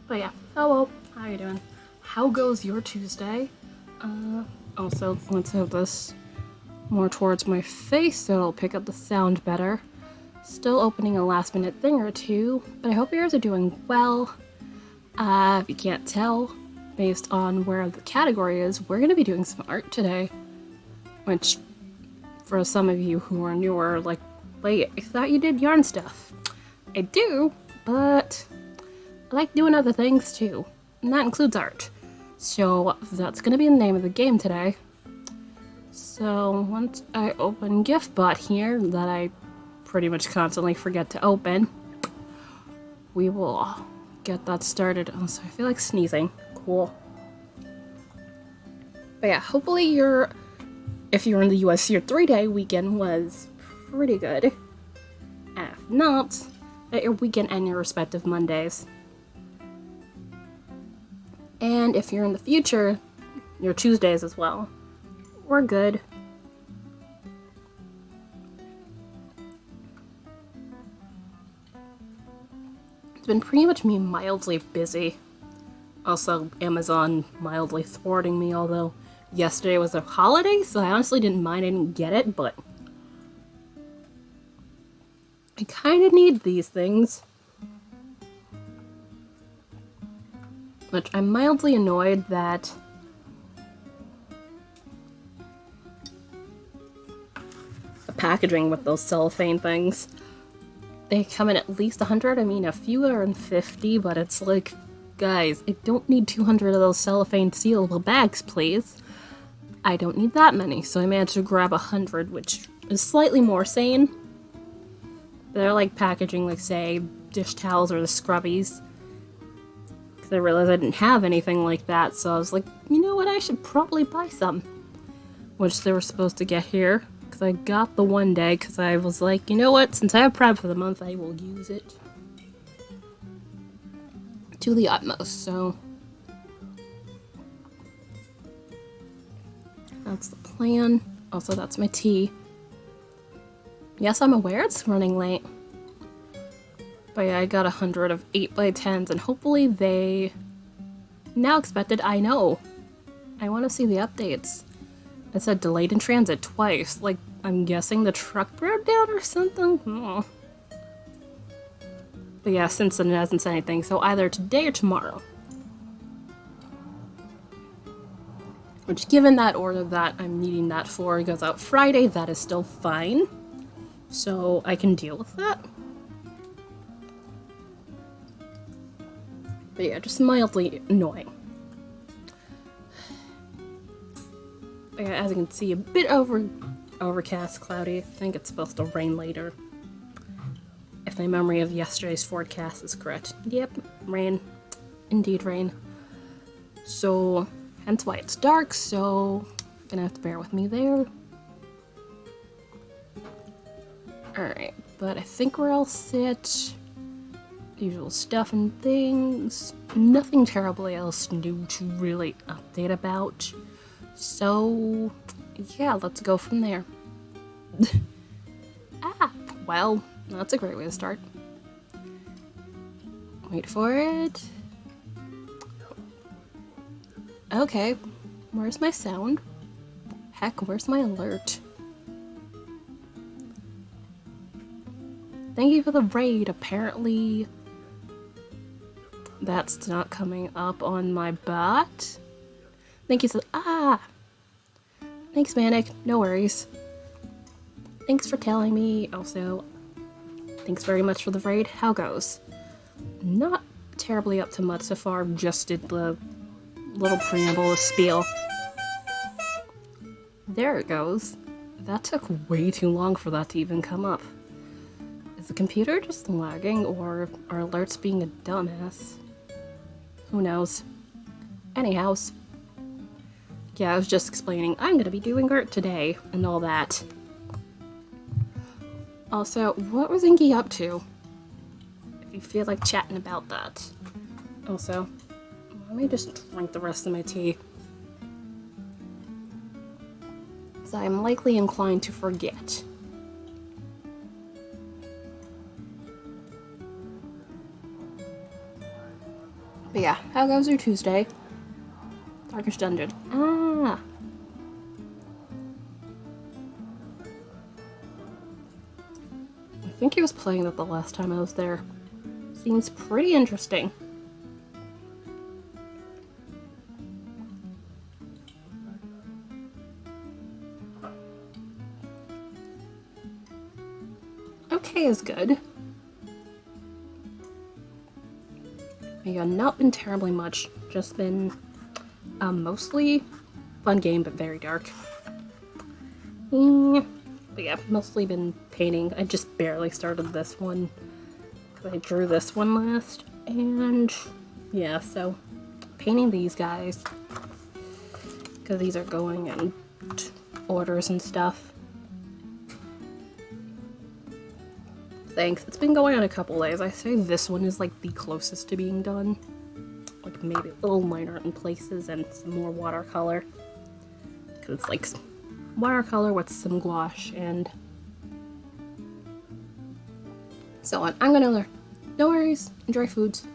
But yeah, hello, how you doing? How goes your Tuesday? Also, let's have this more towards my face so it'll pick up the sound better. Still opening a last minute thing or two, but I hope yours are doing well. If you can't tell, based on where the category is, we're gonna be doing some art today. Which, for some of you who are newer, like, wait, I thought you did yarn stuff. I do, but I like doing other things too, and that includes art. So that's gonna be the name of the game today. So once I open GIFBot here, that I pretty much constantly forget to open, we will get that started. Oh, so I feel like sneezing. Cool. But yeah, hopefully if you're in the US, your 3-day weekend was pretty good. And if not, that your weekend and your respective Mondays. And if you're in the future, your Tuesdays as well. We're good. It's been pretty much me mildly busy. Also, Amazon mildly thwarting me, although yesterday was a holiday, so I honestly didn't mind. I didn't get it, but I kind of need these things. Which I'm mildly annoyed that the packaging with those cellophane things, they come in at least 100. I mean, a few are in 50, but it's like, guys, I don't need 200 of those cellophane sealable bags, please. I don't need that many, so I managed to grab 100, which is slightly more sane. They're like packaging, like, say, dish towels or the scrubbies. Because I realized I didn't have anything like that, so I was like, you know what, I should probably buy some. Which they were supposed to get here, because I got the one day, because I was like, you know what, since I have Prep for the month, I will use it to the utmost, so that's the plan. Also, that's my tea. Yes, I'm aware it's running late. But yeah, I got 100 of 8x10s, and hopefully they... Now expected, I know. I want to see the updates. It said delayed in transit twice. Like, I'm guessing the truck broke down or something? Oh. But yeah, since then it hasn't said anything, so either today or tomorrow. Which, given that order that I'm needing that for goes out Friday, that is still fine. So I can deal with that. But yeah, just mildly annoying. But yeah, as you can see, a bit overcast, cloudy. I think it's supposed to rain later. If my memory of yesterday's forecast is correct. Yep, rain. Indeed rain. So, hence why it's dark, so gonna have to bear with me there. Alright, but I think we're all set. Usual stuff and things. Nothing terribly else new to really update about. So, yeah, let's go from there. Well, that's a great way to start. Wait for it. Okay, where's my sound? Heck, where's my alert? Thank you for the raid. Apparently, that's not coming up on my bot. Thank you so. Thanks, Manic. No worries. Thanks for telling me. Also, thanks very much for the raid. How goes? Not terribly up to much so far. Just did the little preamble of spiel. There it goes. That took way too long for that to even come up. Is the computer just lagging, or are alerts being a dumbass? Who knows? Anyhows. Yeah, I was just explaining I'm gonna be doing art today, and all that. Also, what was Inky up to? If you feel like chatting about that. Also, let me just drink the rest of my tea. Because I am likely inclined to forget. But yeah, how goes your Tuesday? Darkish Dungeon. Ah! I think he was playing that the last time I was there. Seems pretty interesting. Okay is good. Yeah, not been terribly much. Just been mostly fun game, but very dark. But yeah, mostly been painting. I just barely started this one because I drew this one last. And yeah, so painting these guys because these are going in orders and stuff. Thanks. It's been going on a couple days. I say this one is like the closest to being done. Like maybe a little minor in places and some more watercolor. Because it's like watercolor with some gouache and so on. I'm gonna learn. No worries. Enjoy foods.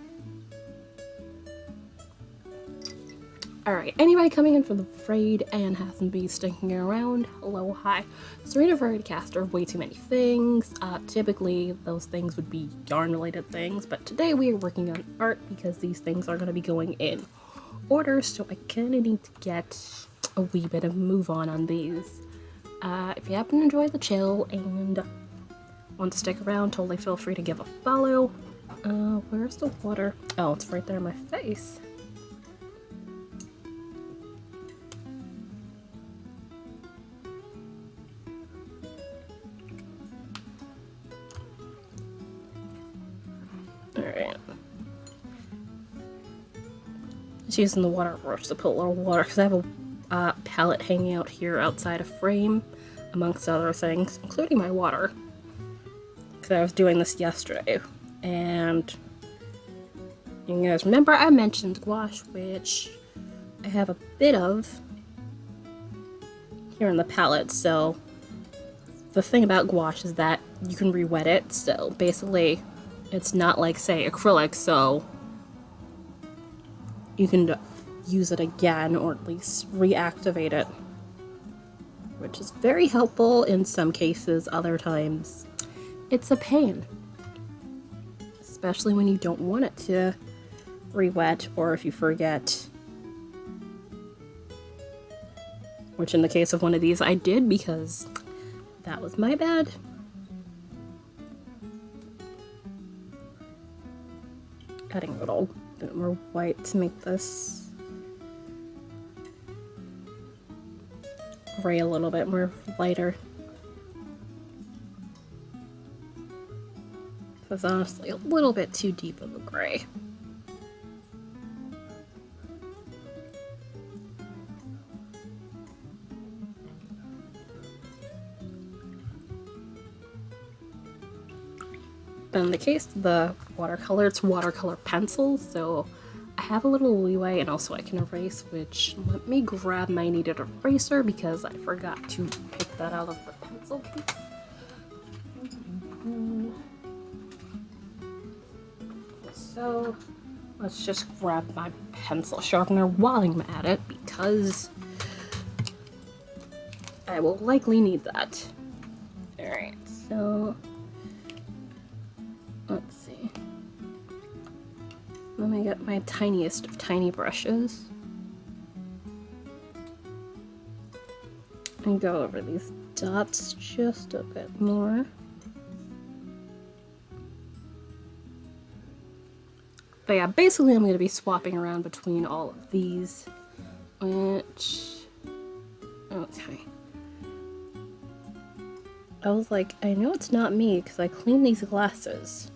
Alright, anybody coming in from the Frayed and hasn't been sticking around? Hello, hi. Serena Vericaster, way too many things. Typically, those things would be yarn-related things, but today we are working on art because these things are going to be going in order, so I kind of need to get a wee bit of move on these. If you happen to enjoy the chill and want to stick around, totally feel free to give a follow. Where's the water? Oh, it's right there in my face. Alright. Just using the water brush to put a little water, because I have a palette hanging out here outside a frame, amongst other things, including my water. Because I was doing this yesterday, and you guys remember I mentioned gouache, which I have a bit of here in the palette, so the thing about gouache is that you can re-wet it, so basically it's not like, say, acrylic, so you can use it again, or at least reactivate it, which is very helpful in some cases. Other times it's a pain, especially when you don't want it to re-wet, or if you forget, which in the case of one of these I did because that was my bad. Adding a little bit more white to make this gray a little bit more lighter. It's honestly a little bit too deep of a gray. But in the case of the watercolor, it's watercolor pencil, so I have a little leeway, and also I can erase, which, let me grab my needed eraser because I forgot to pick that out of the pencil case. So let's just grab my pencil sharpener while I'm at it, because I will likely need that. Alright, so let's see. Let me get my tiniest of tiny brushes and go over these dots just a bit more. But yeah, basically I'm going to be swapping around between all of these, which, okay. I was like, I know it's not me because I cleaned these glasses.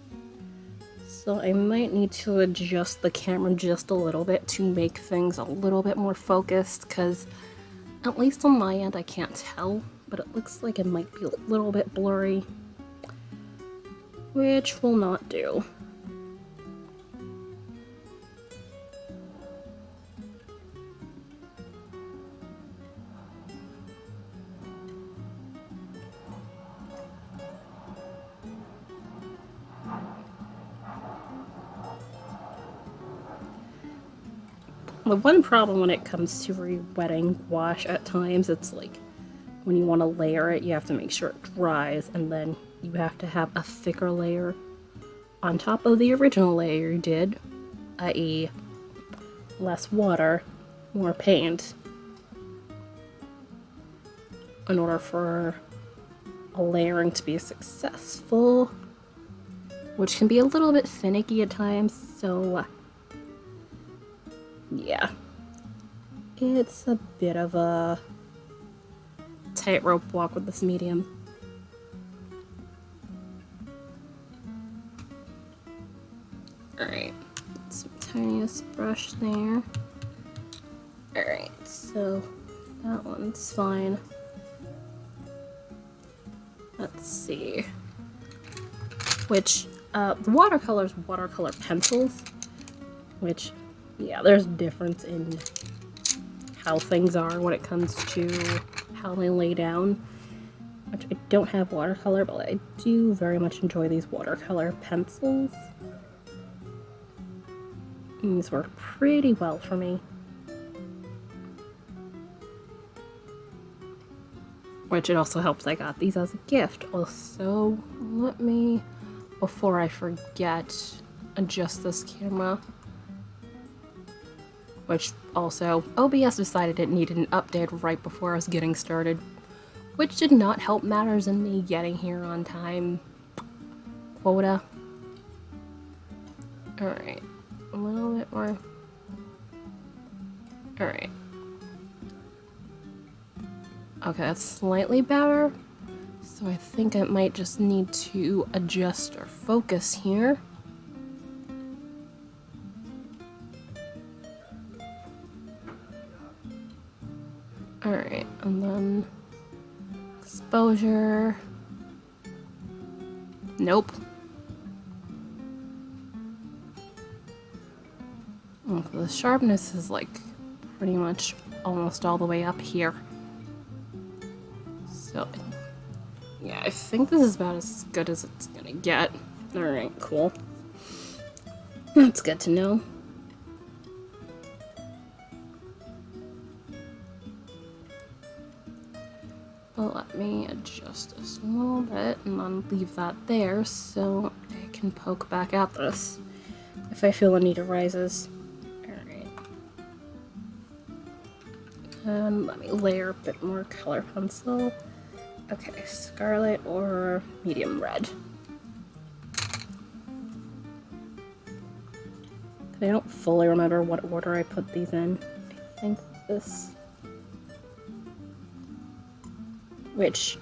So I might need to adjust the camera just a little bit to make things a little bit more focused, because at least on my end I can't tell, but it looks like it might be a little bit blurry, which will not do. The one problem when it comes to re-wetting gouache at times, it's like when you want to layer it, you have to make sure it dries, and then you have to have a thicker layer on top of the original layer you did, i.e. less water, more paint, in order for a layering to be successful, which can be a little bit finicky at times, so yeah. It's a bit of a tightrope walk with this medium. Alright, some tiniest brush there. Alright, so that one's fine. Let's see. Which, the watercolor's watercolor pencils, which, yeah, there's a difference in how things are when it comes to how they lay down. Which I don't have watercolor, but I do very much enjoy these watercolor pencils. These work pretty well for me. Which it also helps I got these as a gift. Also, let me, before I forget, adjust this camera. Which also, OBS decided it needed an update right before I was getting started. Which did not help matters in me getting here on time. Quota. Alright. A little bit more. Alright. Okay, that's slightly better. So I think I might just need to adjust our focus here. Alright, and then exposure. Nope. Oh, the sharpness is like pretty much almost all the way up here. So, yeah, I think this is about as good as it's gonna get. Alright, cool. That's good to know. Well, let me adjust this a little bit and then leave that there so I can poke back at this if I feel the need arises. Alright. And let me layer a bit more color pencil. Okay, scarlet or medium red. I don't fully remember what order I put these in. I think this... Which,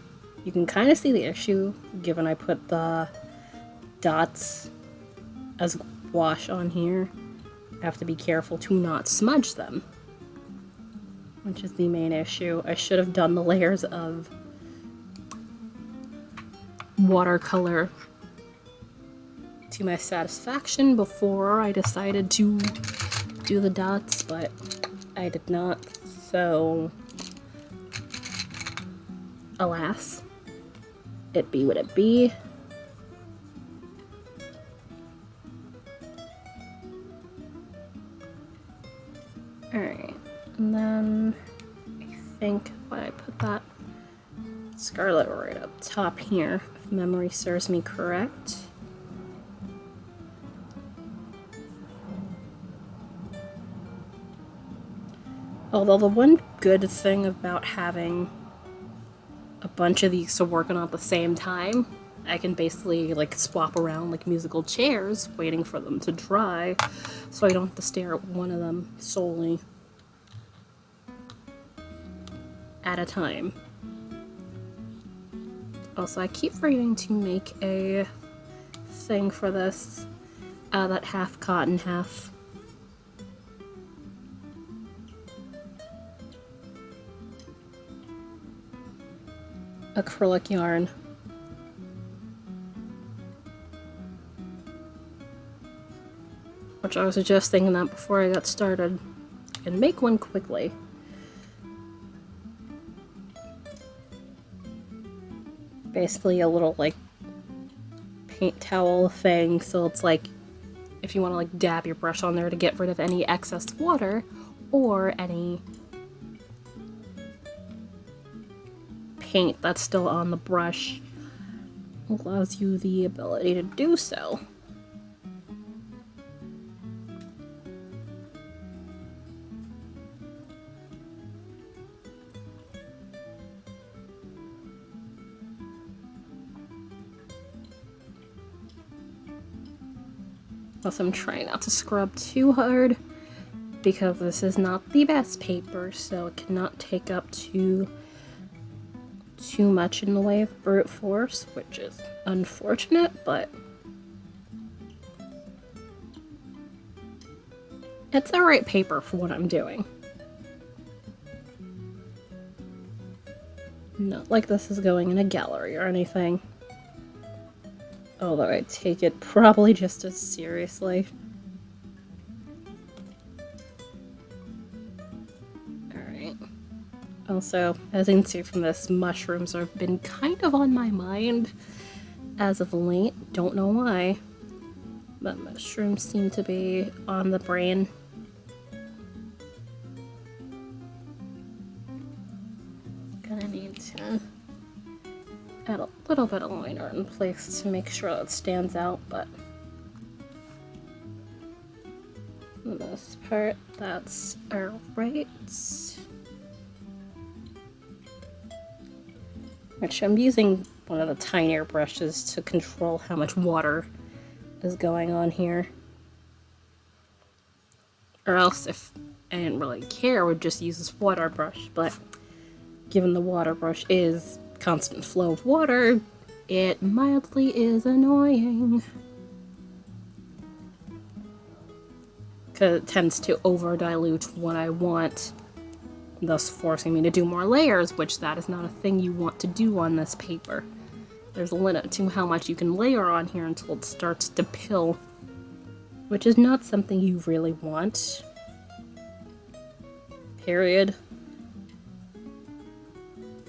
you can kind of see the issue, given I put the dots as gouache on here. I have to be careful to not smudge them, which is the main issue. I should have done the layers of watercolor to my satisfaction before I decided to do the dots, but I did not, so... Alas, it be what it be. Alright, and then I think what I put that scarlet right up top here, if memory serves me correct. Although the one good thing about having a bunch of these to work on at the same time, I can basically like swap around like musical chairs waiting for them to dry, so I don't have to stare at one of them solely at a time. Also, I keep forgetting to make a thing for this, that half cotton, half acrylic yarn. Which I was just thinking that before I got started. And make one quickly. Basically a little like paint towel thing, so it's like if you want to like dab your brush on there to get rid of any excess water, or any paint that's still on the brush allows you the ability to do so. Also, I'm trying not to scrub too hard because this is not the best paper, so it cannot take up too much in the way of brute force, which is unfortunate, but it's the right paper for what I'm doing. Not like this is going in a gallery or anything. Although I take it probably just as seriously. Alright. Also, as you can see from this, mushrooms have been kind of on my mind as of late. Don't know why. But mushrooms seem to be on the brain. Gonna need to add a little bit of liner in place to make sure it stands out, but for the most part, that's alright. Which I'm using one of the tinier brushes to control how much water is going on here. Or else, if I didn't really care, I would just use this water brush, but given the water brush is constant flow of water, it mildly is annoying. Because it tends to over dilute what I want, thus forcing me to do more layers, which that is not a thing you want to do on this paper. There's a limit to how much you can layer on here until it starts to pill, which is not something you really want. Period.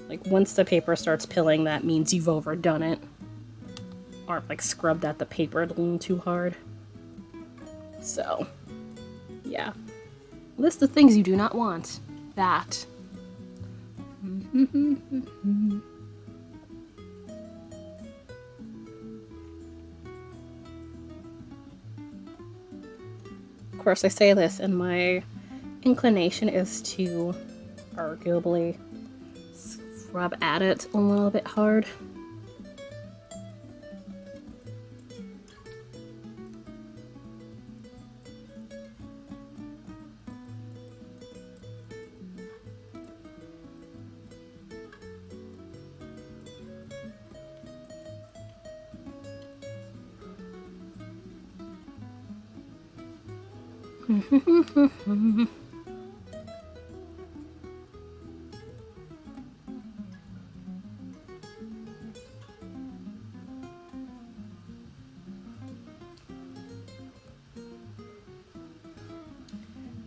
Like, once the paper starts pilling, that means you've overdone it. Or, like, scrubbed at the paper a little too hard. So, yeah. List of things you do not want. That. Of course, I say this, and my inclination is to arguably rub at it a little bit hard.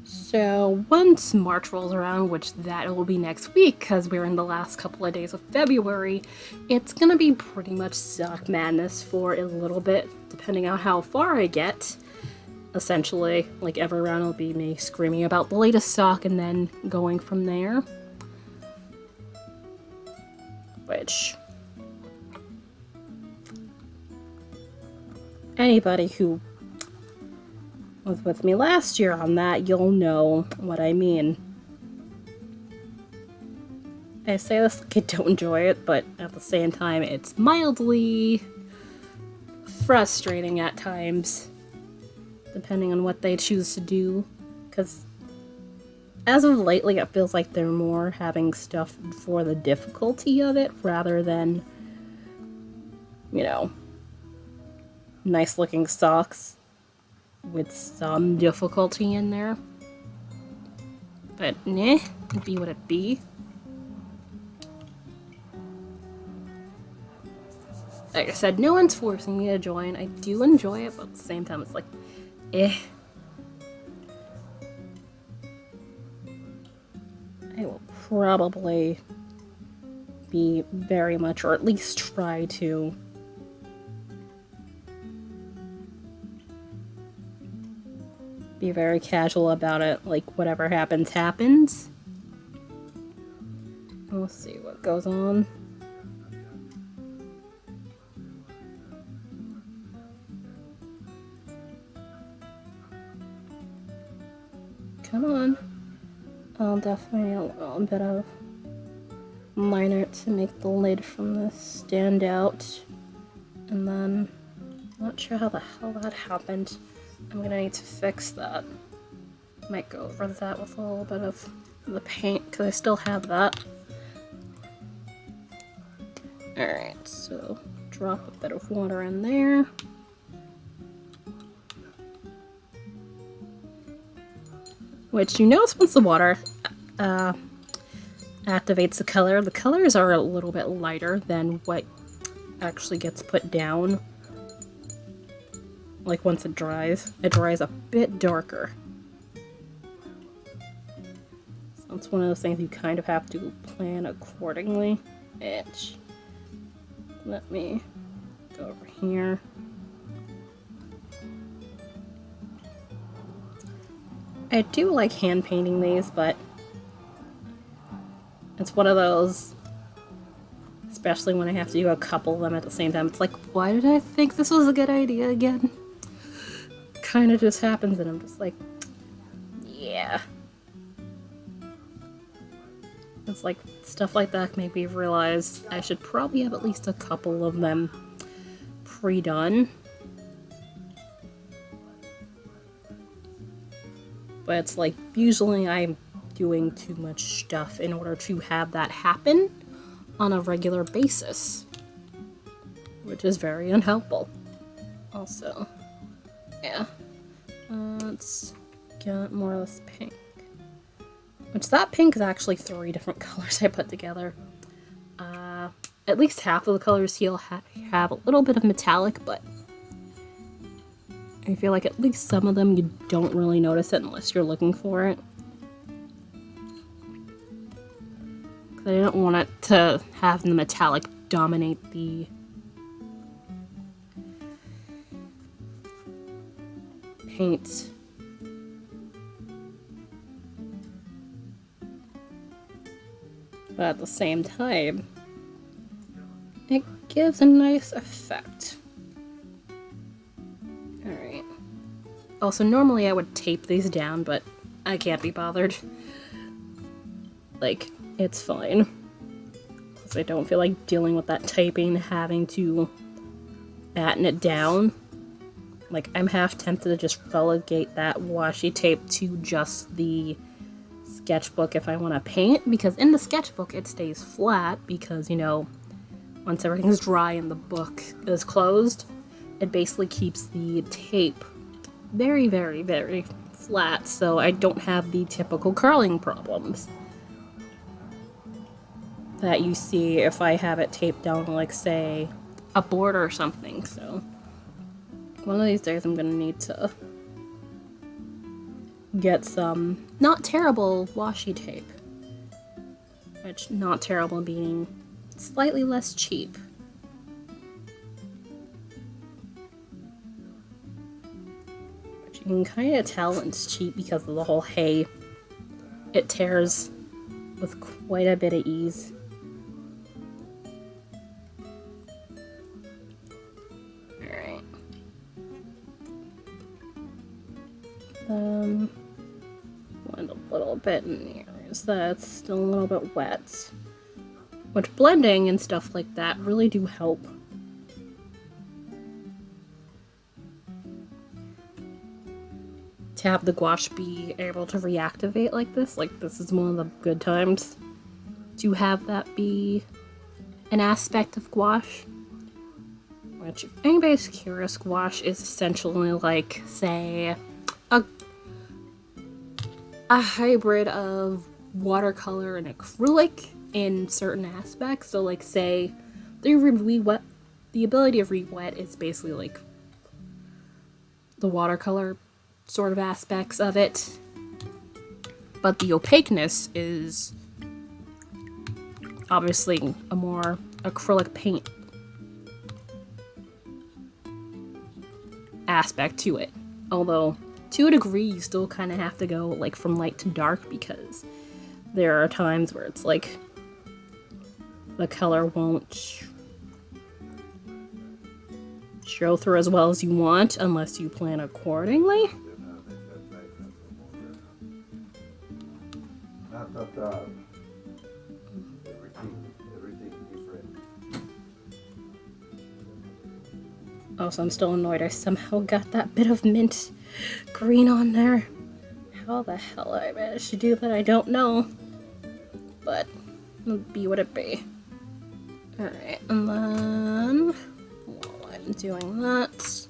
So once March rolls around, which that will be next week because we're in the last couple of days of February, it's gonna be pretty much sock madness for a little bit, depending on how far I get. Essentially, like every round will be me screaming about the latest sock and then going from there. Which, anybody who was with me last year on that, you'll know what I mean. I say this like I don't enjoy it, but at the same time, it's mildly frustrating at times, depending on what they choose to do. Because as of lately, it feels like they're more having stuff for the difficulty of it rather than, you know, nice looking socks with some difficulty in there. But nah, it'd be what it be. Like I said, no one's forcing me to join. I do enjoy it, but at the same time it's like, eh. I will probably be very much, or at least try to, be very casual about it, like whatever happens, happens. We'll see what goes on. Come on. I'll definitely need a little bit of liner to make the lid from this stand out. And then, not sure how the hell that happened. I'm gonna need to fix that. Might go over that with a little bit of the paint, because I still have that. Alright, so drop a bit of water in there. Which you notice once the water activates the colors are a little bit lighter than what actually gets put down. Like once it dries a bit darker. So it's one of those things you kind of have to plan accordingly. Which, let me go over here. I do like hand painting these, but it's one of those, especially when I have to do a couple of them at the same time. It's like, why did I think this was a good idea again? Kind of just happens, and I'm just like, yeah. It's like, stuff like that made me realize I should probably have at least a couple of them pre-done. But it's like, usually I'm doing too much stuff in order to have that happen on a regular basis, which is very unhelpful. Also, yeah, let's get more of this pink. Which, that pink is actually 3 different colors I put together. At least half of the colors here have a little bit of metallic, but I feel like at least some of them you don't really notice it unless you're looking for it. Because I don't want it to have the metallic dominate the paint. But at the same time, it gives a nice effect. Alright. Also, normally I would tape these down, but I can't be bothered. Like, it's fine. Because I don't feel like dealing with that taping, having to batten it down. Like, I'm half tempted to just relegate that washi tape to just the sketchbook if I want to paint, because in the sketchbook it stays flat because, you know, once everything's dry and the book is closed, it basically keeps the tape very, very, very flat, so I don't have the typical curling problems that you see if I have it taped down, like, say, a board or something. So one of these days I'm gonna need to get some not terrible washi tape, which not terrible being slightly less cheap. But you can kind of tell it's cheap because of the whole hay. It tears with quite a bit of ease. Alright. Blend a little bit in the areas that's still a little bit wet. Which blending and stuff like that really do help. To have the gouache be able to reactivate like this is one of the good times to have that be an aspect of gouache. Which, if anybody's curious, gouache is essentially like, say, a hybrid of watercolor and acrylic in certain aspects. So, like, say, the ability of re-wet is basically like the watercolor sort of aspects of it, but the opaqueness is obviously a more acrylic paint aspect to it. Although, to a degree, you still kind of have to go like from light to dark because there are times where it's like the color won't show through as well as you want unless you plan accordingly. Also, I'm still annoyed I somehow got that bit of mint green on there. How the hell I managed to do that, I don't know. But it'll be what it be. Alright, and then while I'm doing that,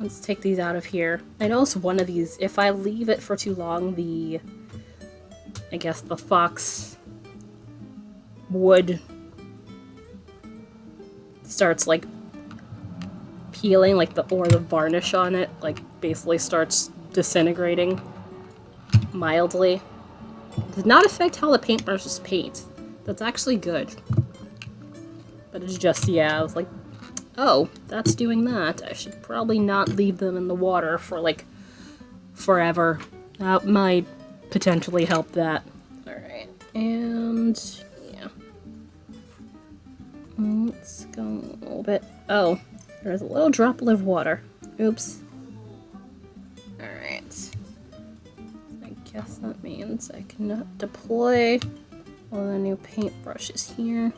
let's take these out of here. I noticed one of these, if I leave it for too long, I guess the fox wood starts like peeling, like the varnish on it like basically starts disintegrating mildly. Does not affect how the paintbrushes paint. That's actually good. But it's just, yeah, I was like, oh, that's doing that. I should probably not leave them in the water for like forever. That might potentially help that. Alright, and yeah. Let's go a little bit. Oh, there's a little droplet of water. Oops. Alright. I guess that means I cannot deploy all the new paintbrushes here.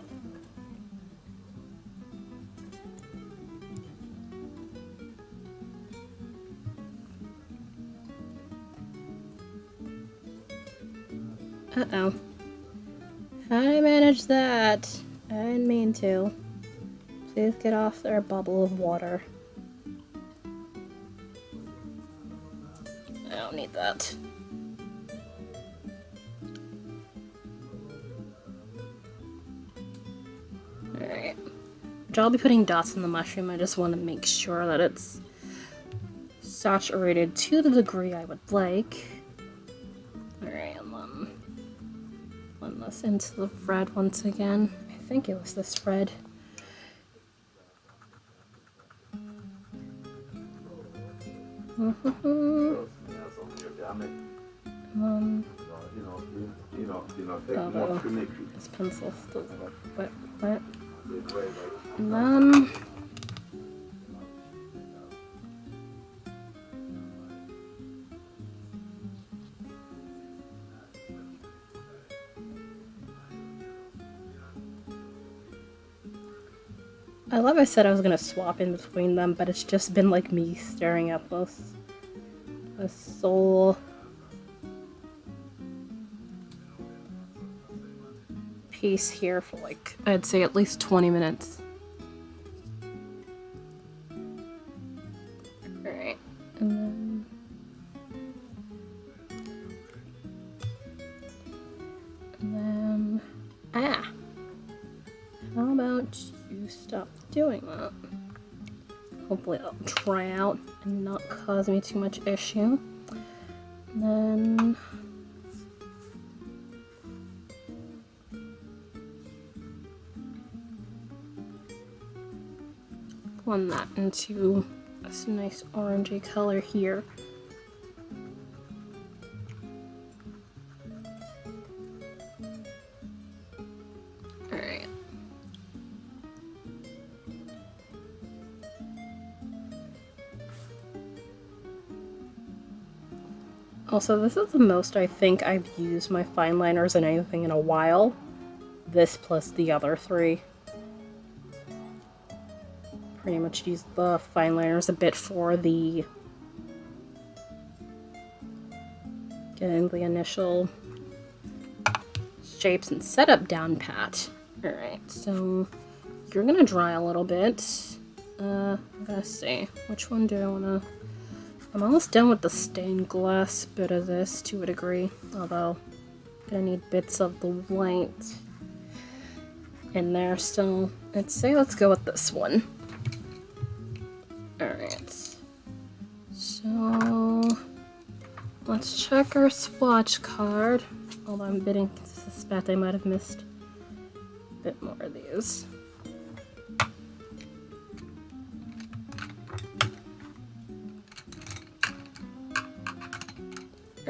Uh-oh. How did I manage that? I didn't mean to. Please get off their bubble of water. I don't need that. Alright. Which I'll be putting dots in the mushroom. I just want to make sure that it's saturated to the degree I would like. Alright, and then blend this into the red once again. I think it was this red. This pencil still wet. And then I love I said I was gonna swap in between them, but it's just been like me staring at this soul piece here for like, I'd say at least 20 minutes. Alright, and then how about you stop doing that? Hopefully that'll dry out and not cause me too much issue. And then blend that into this nice orangey color here. Alright. Also, this is the most I think I've used my fine liners in anything in a while. This plus the other three. Pretty much use the fine liners a bit for the getting the initial shapes and setup down pat. Alright, so you're gonna dry a little bit. I gotta see, which one do I wanna... I'm almost done with the stained glass bit of this to a degree, although I'm gonna need bits of the white in there, so I'd say let's go with this one. Alright, so let's check our swatch card, although I'm beginning to suspect I might have missed a bit more of these.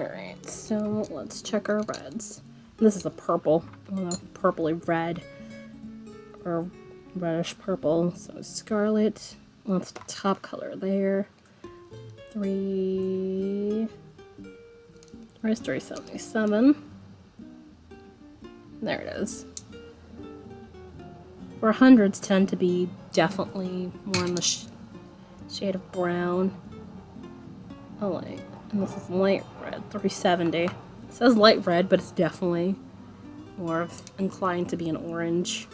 Alright, so let's check our reds. This is a purple, purpley red, or reddish purple, so scarlet. That's the top color there. Where's 377? There it is. 400s tend to be definitely more in the shade of brown. Oh, light. And this is light red, 370. It says light red, but it's definitely more inclined to be an orange.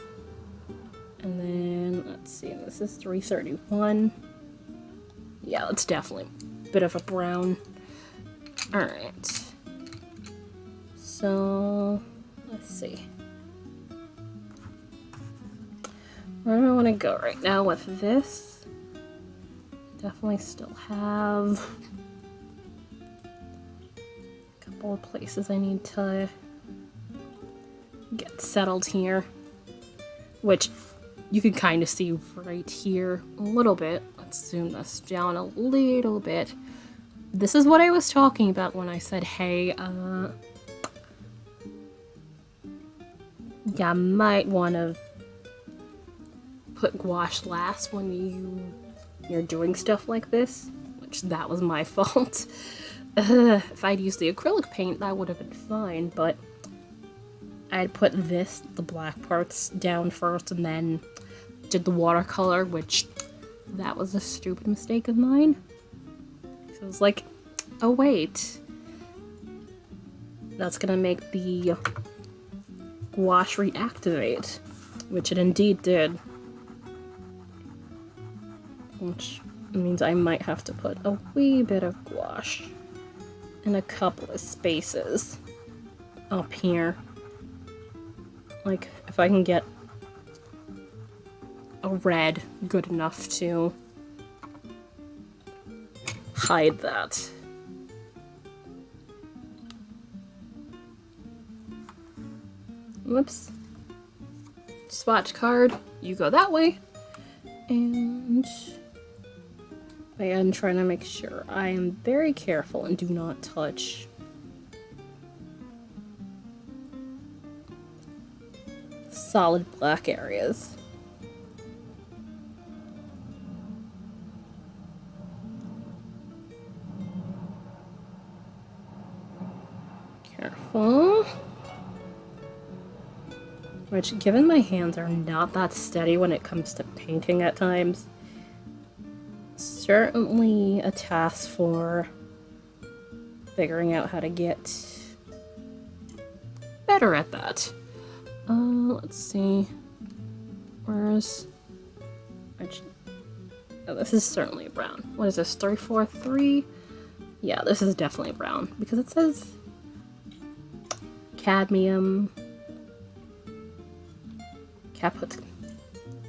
And then, let's see, this is 331. Yeah, it's definitely a bit of a brown. Alright. So, let's see. Where do I want to go right now with this? Definitely still have a couple of places I need to get settled here. Which you can kind of see right here a little bit. Let's zoom this down a little bit. This is what I was talking about when I said, hey, yeah, I might want to put gouache last when you're doing stuff like this, which that was my fault. If I'd used the acrylic paint, that would have been fine, but I'd put the black parts down first and then did the watercolor, which that was a stupid mistake of mine. So it was like, oh wait, that's gonna make the gouache reactivate, which it indeed did. Which means I might have to put a wee bit of gouache in a couple of spaces up here. Like, if I can get a red good enough to hide that. Whoops. Swatch card, you go that way. And I am trying to make sure I am very careful and do not touch solid black areas. Careful. Which, given my hands are not that steady when it comes to painting at times, certainly a task for figuring out how to get better at that. Let's see. Where's... Oh, this is certainly brown. What is this, 343? Yeah, this is definitely brown, because it says cadmium... Caput...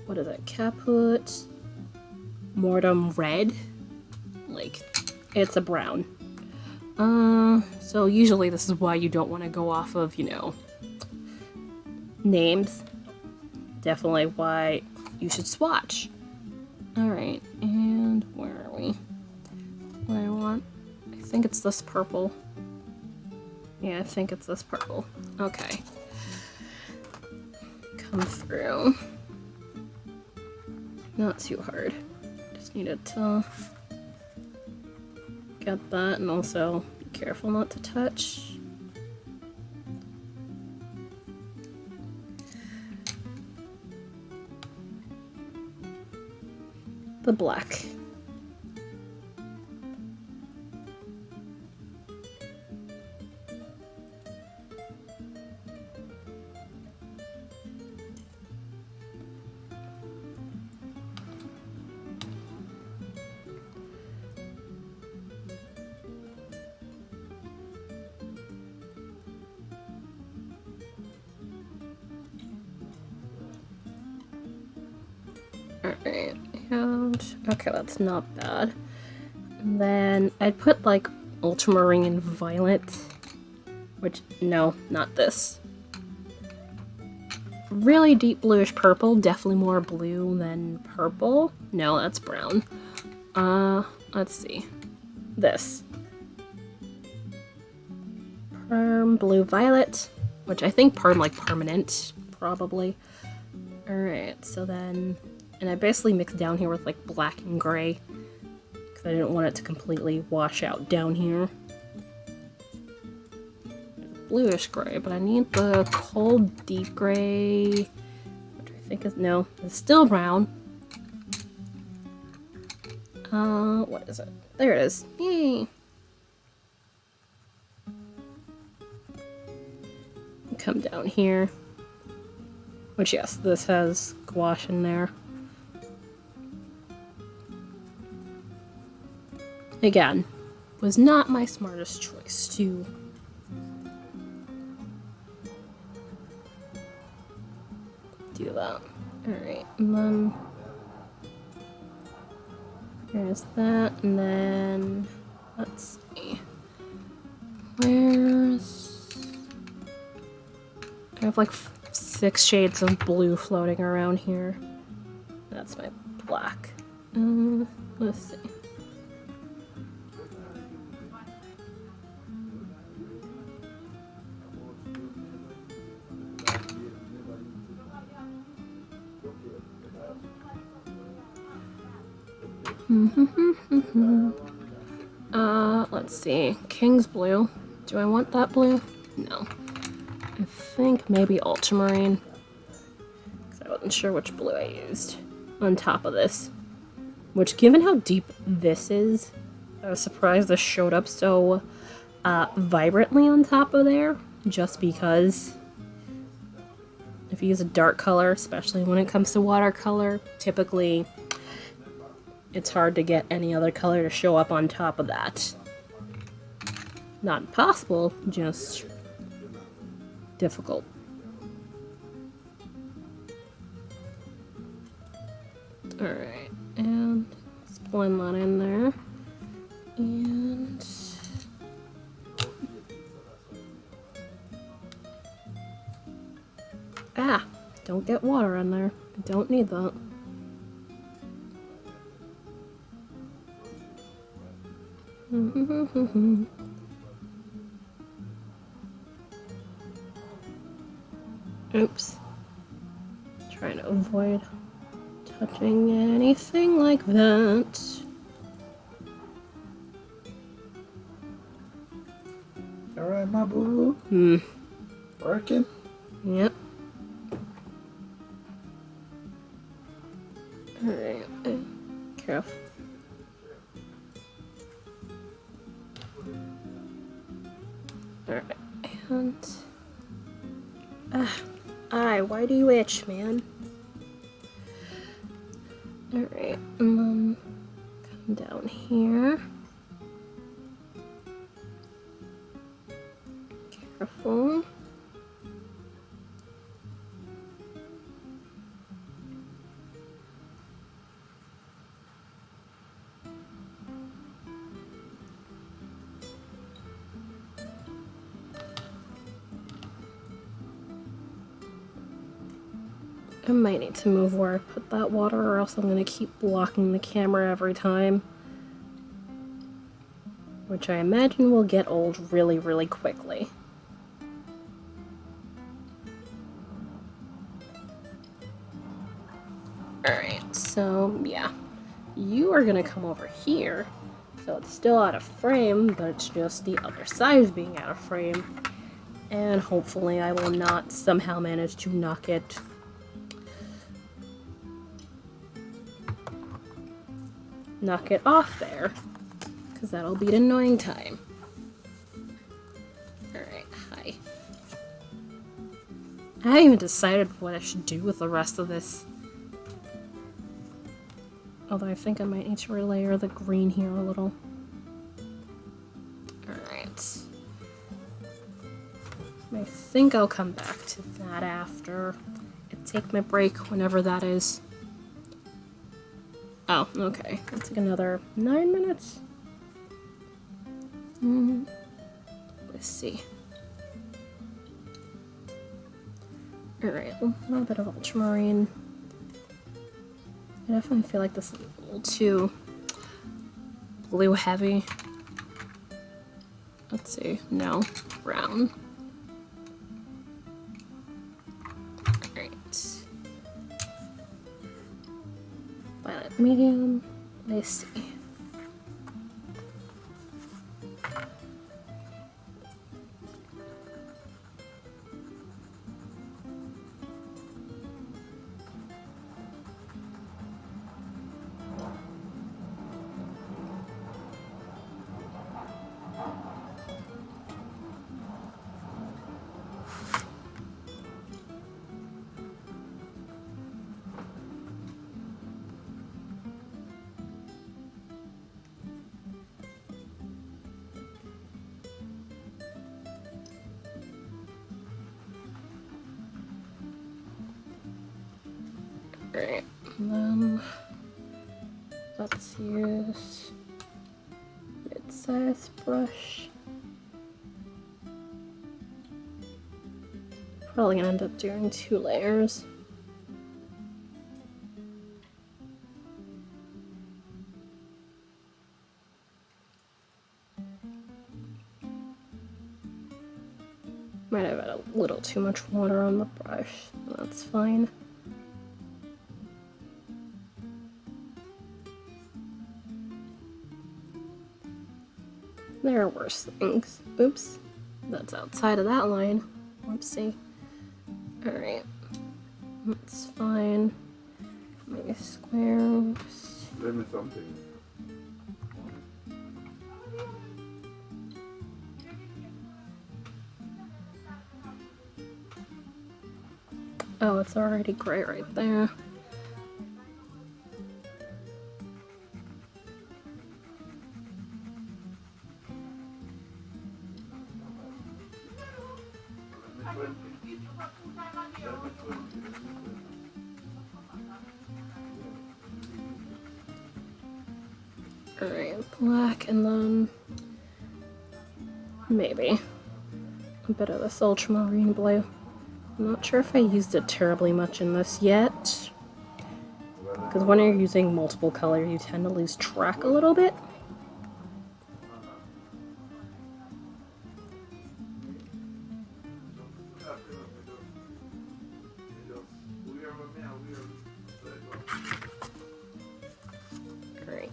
What is it? Caput... Mortem red? Like, it's a brown. So usually this is why you don't want to go off of, you know, names. Definitely why you should swatch. Alright, and where are we? I think it's this purple. Yeah, I think it's this purple. Okay. Come through. Not too hard. Just needed to get that, and also be careful not to touch. The black. Alright, and okay, that's not bad. And then I'd put like ultramarine violet, which, no, not this. Really deep bluish purple, definitely more blue than purple. No, that's brown. Let's see. This. blue violet, which I think like permanent, probably. Alright, so then, and I basically mixed down here with like black and gray, because I didn't want it to completely wash out down here. Bluish gray, but I need the cold deep gray, which I think is, no, it's still brown. What is it? There it is. Yay! Come down here. Which, yes, this has gouache in there. Again, was not my smartest choice to do that. Alright, and then there's that, and then let's see. I have like 6 shades of blue floating around here. That's my black. Let's see. Let's see. King's blue. Do I want that blue? No. I think maybe ultramarine. Because I wasn't sure which blue I used on top of this. Which, given how deep this is, I was surprised this showed up so vibrantly on top of there. Just because if you use a dark color, especially when it comes to watercolor, typically it's hard to get any other color to show up on top of that. Not impossible, just difficult. Alright, and let's blend that in there. And don't get water in there. I don't need that. Oops. Trying to avoid touching anything like that. Alright, my boo. Working? Yep. Alright. Careful. Alright. And why do you itch, man? Alright, and then come down here. Careful. I might need to move where I put that water, or else I'm going to keep blocking the camera every time. Which I imagine will get old really, really quickly. Alright, so yeah. You are going to come over here. So it's still out of frame, but it's just the other side being out of frame. And hopefully I will not somehow manage to knock it off there, because that'll be an annoying time. Alright, hi. I haven't even decided what I should do with the rest of this. Although I think I might need to relayer the green here a little. Alright. I think I'll come back to that after I take my break, whenever that is. Oh, okay. That's like another 9 minutes. Let's see. Alright, a little bit of ultramarine. I definitely feel like this is a little too blue heavy. Let's see. No. Brown. Alright. Violet medium. Let's see. Alright, and then let's use mid-size brush. Probably gonna end up doing 2 layers. Might have had a little too much water on the brush, that's fine. There are worse things. Oops. That's outside of that line. Whoopsie. Alright. That's fine. Maybe squares. Give me something. Oh, it's already gray right there. Alright, black, and then maybe a bit of this ultramarine blue. I'm not sure if I used it terribly much in this yet, because when you're using multiple colors, you tend to lose track a little bit. Great.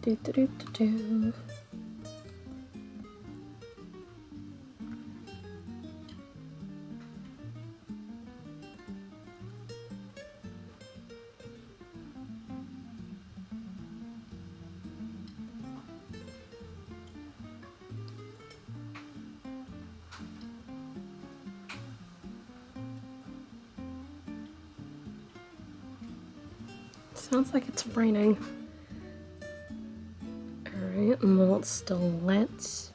Do do do do do. Sounds like it's raining. Alright, and then it's still lit.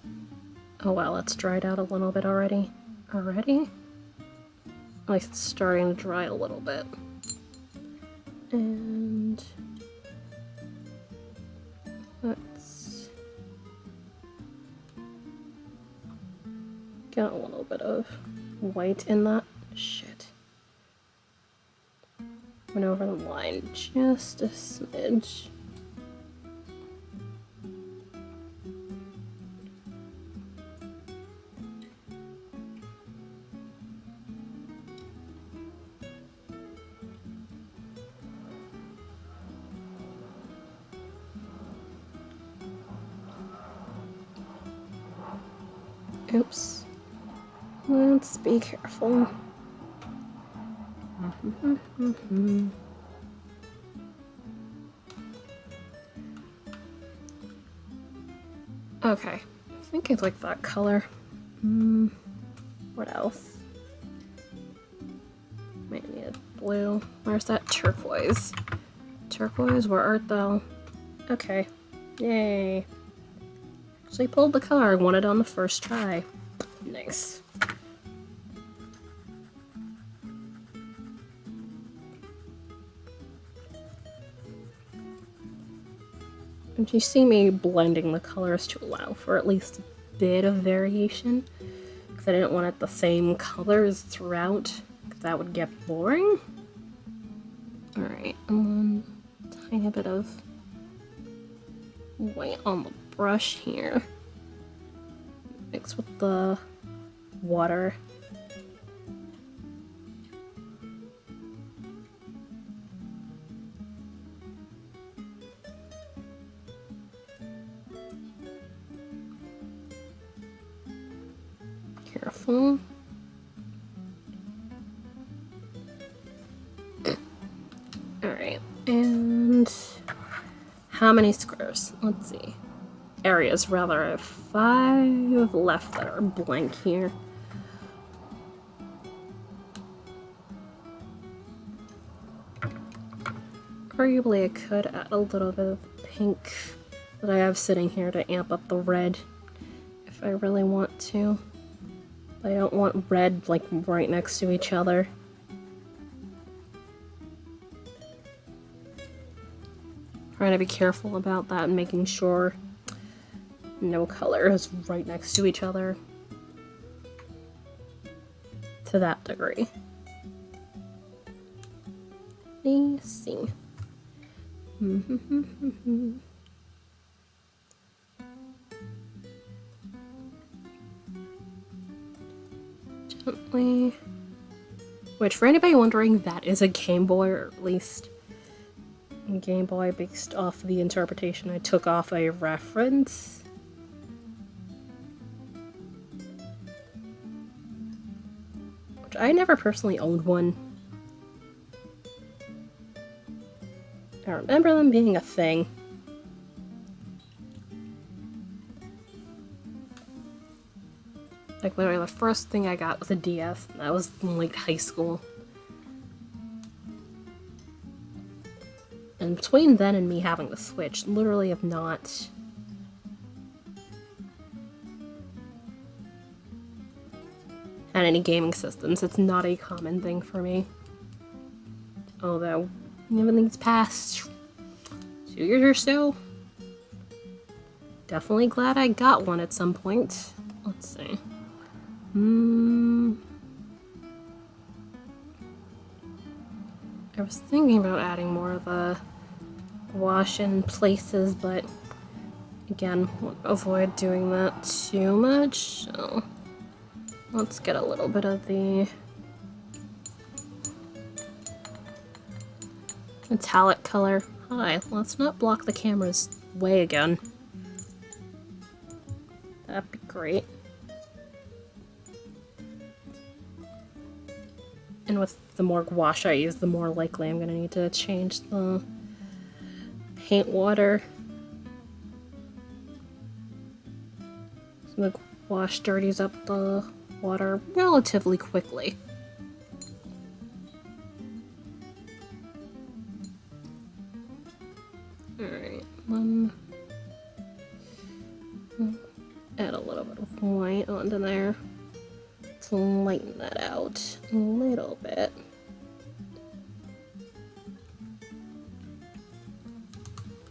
Oh wow, it's dried out a little bit already. Already? At least it's starting to dry a little bit. And let's get a little bit of white in that. Shit. Went over the line just a smidge. Oops. Let's be careful. Okay, I think I like that color. What else? Might need a blue. Where's that turquoise? Turquoise, where art thou? Okay, yay. Actually pulled the color I wanted on the first try. Nice. And you see me blending the colors to allow for at least a bit of variation, because I didn't want it the same colors throughout, because that would get boring. Alright, and then tiny bit of white on the brush here. Mix with the water. Careful. Alright, and how many squares? Let's see. Areas, rather. I have 5 left that are blank here. Arguably, I could add a little bit of pink that I have sitting here to amp up the red if I really want to. But I don't want red like right next to each other. Trying to be careful about that and making sure no color is right next to each other to that degree. Let's see. Gently. Which, for anybody wondering, that is a Game Boy, or at least a Game Boy based off the interpretation I took off a reference. Which I never personally owned one. I remember them being a thing. Like, literally, the first thing I got was a DS, and that was in, like, high school. And between then and me having the Switch, literally have not had any gaming systems. It's not a common thing for me. Although, in these past 2 years or so, definitely glad I got one at some point. Let's see. I was thinking about adding more of a wash in places, but again, avoid doing that too much. So let's get a little bit of the metallic color. Hi, let's not block the camera's way again. That'd be great. And with the more gouache I use, the more likely I'm gonna need to change the paint water. So the gouache dirties up the water relatively quickly. Alright, add a little bit of white onto there to lighten that out a little bit.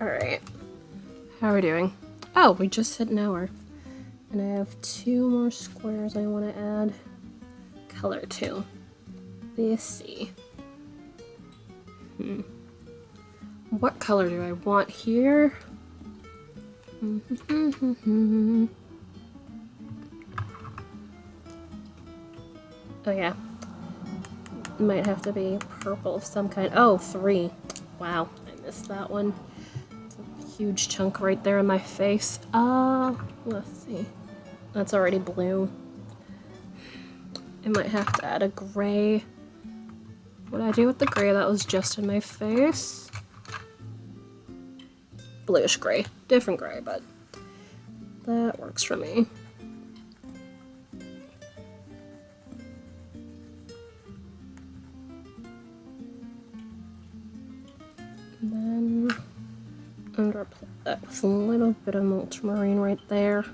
Alright, how are we doing? Oh, we just hit an hour. And I have 2 more squares I want to add color to. Let's see. What color do I want here? Oh yeah. Might have to be purple of some kind. Oh, 3. Wow, I missed that one. It's a huge chunk right there in my face. Let's see. That's already blue. I might have to add a gray. What did I do with the gray that was just in my face? Bluish gray. Different gray, but that works for me. And then I'm gonna apply that with a little bit of ultramarine right there.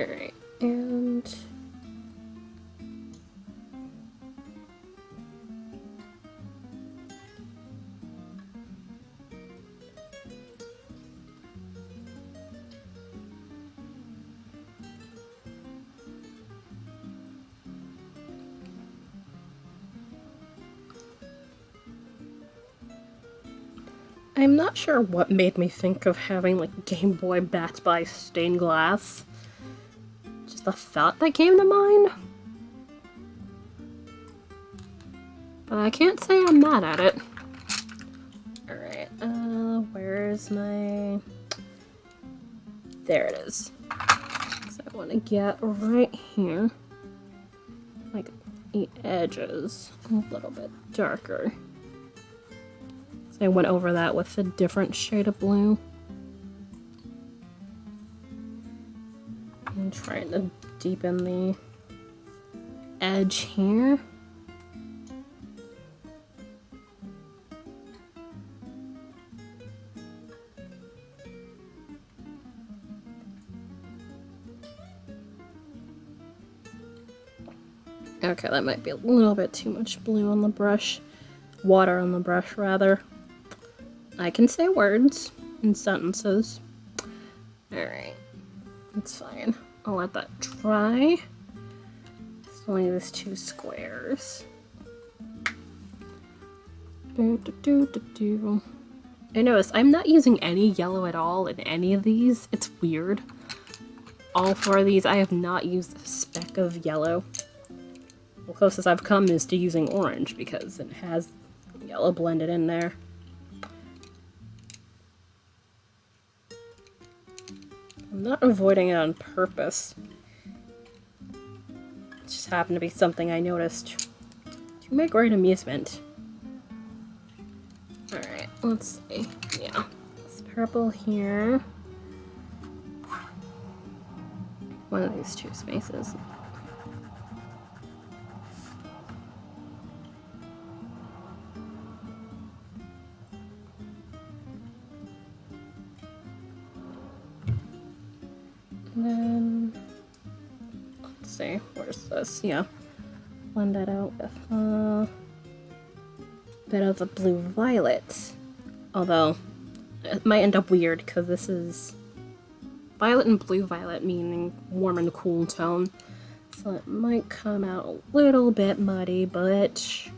Alright, and I'm not sure what made me think of having like Game Boy backed by stained glass. Just the thought that came to mind. But I can't say I'm mad at it. Alright, where's my... There it is. So I want to get right here. Like the edges a little bit darker. So I went over that with a different shade of blue. I'm trying to deepen the edge here. Okay, that might be a little bit too much blue on the brush. Water on the brush, rather. I can say words and sentences. Alright, that's fine. I'll let that dry. So only these 2 squares. I noticed I'm not using any yellow at all in any of these. It's weird. All 4 of these, I have not used a speck of yellow. The closest I've come is to using orange because it has yellow blended in there. I'm not avoiding it on purpose. It just happened to be something I noticed to my great amusement. Alright, let's see. Yeah, this purple here. One of these 2 spaces. And then, let's see, where's this? Yeah, blend that out with a bit of the blue-violet. Although, it might end up weird because this is violet and blue-violet, meaning warm and cool tone. So it might come out a little bit muddy, but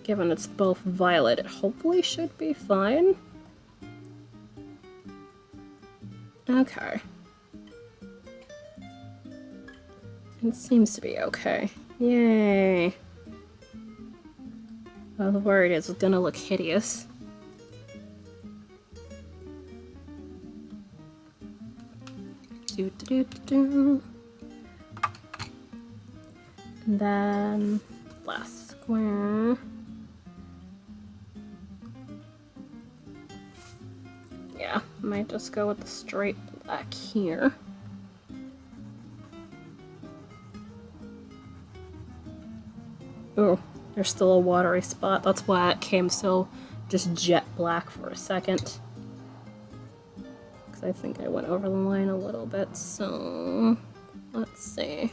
given it's both violet, it hopefully should be fine. Okay. It seems to be okay. Yay! I was worried it was gonna look hideous. And then last square. Yeah, might just go with the straight black here. Oh, there's still a watery spot. That's why it came so just jet black for a second. Because I think I went over the line a little bit, so let's see.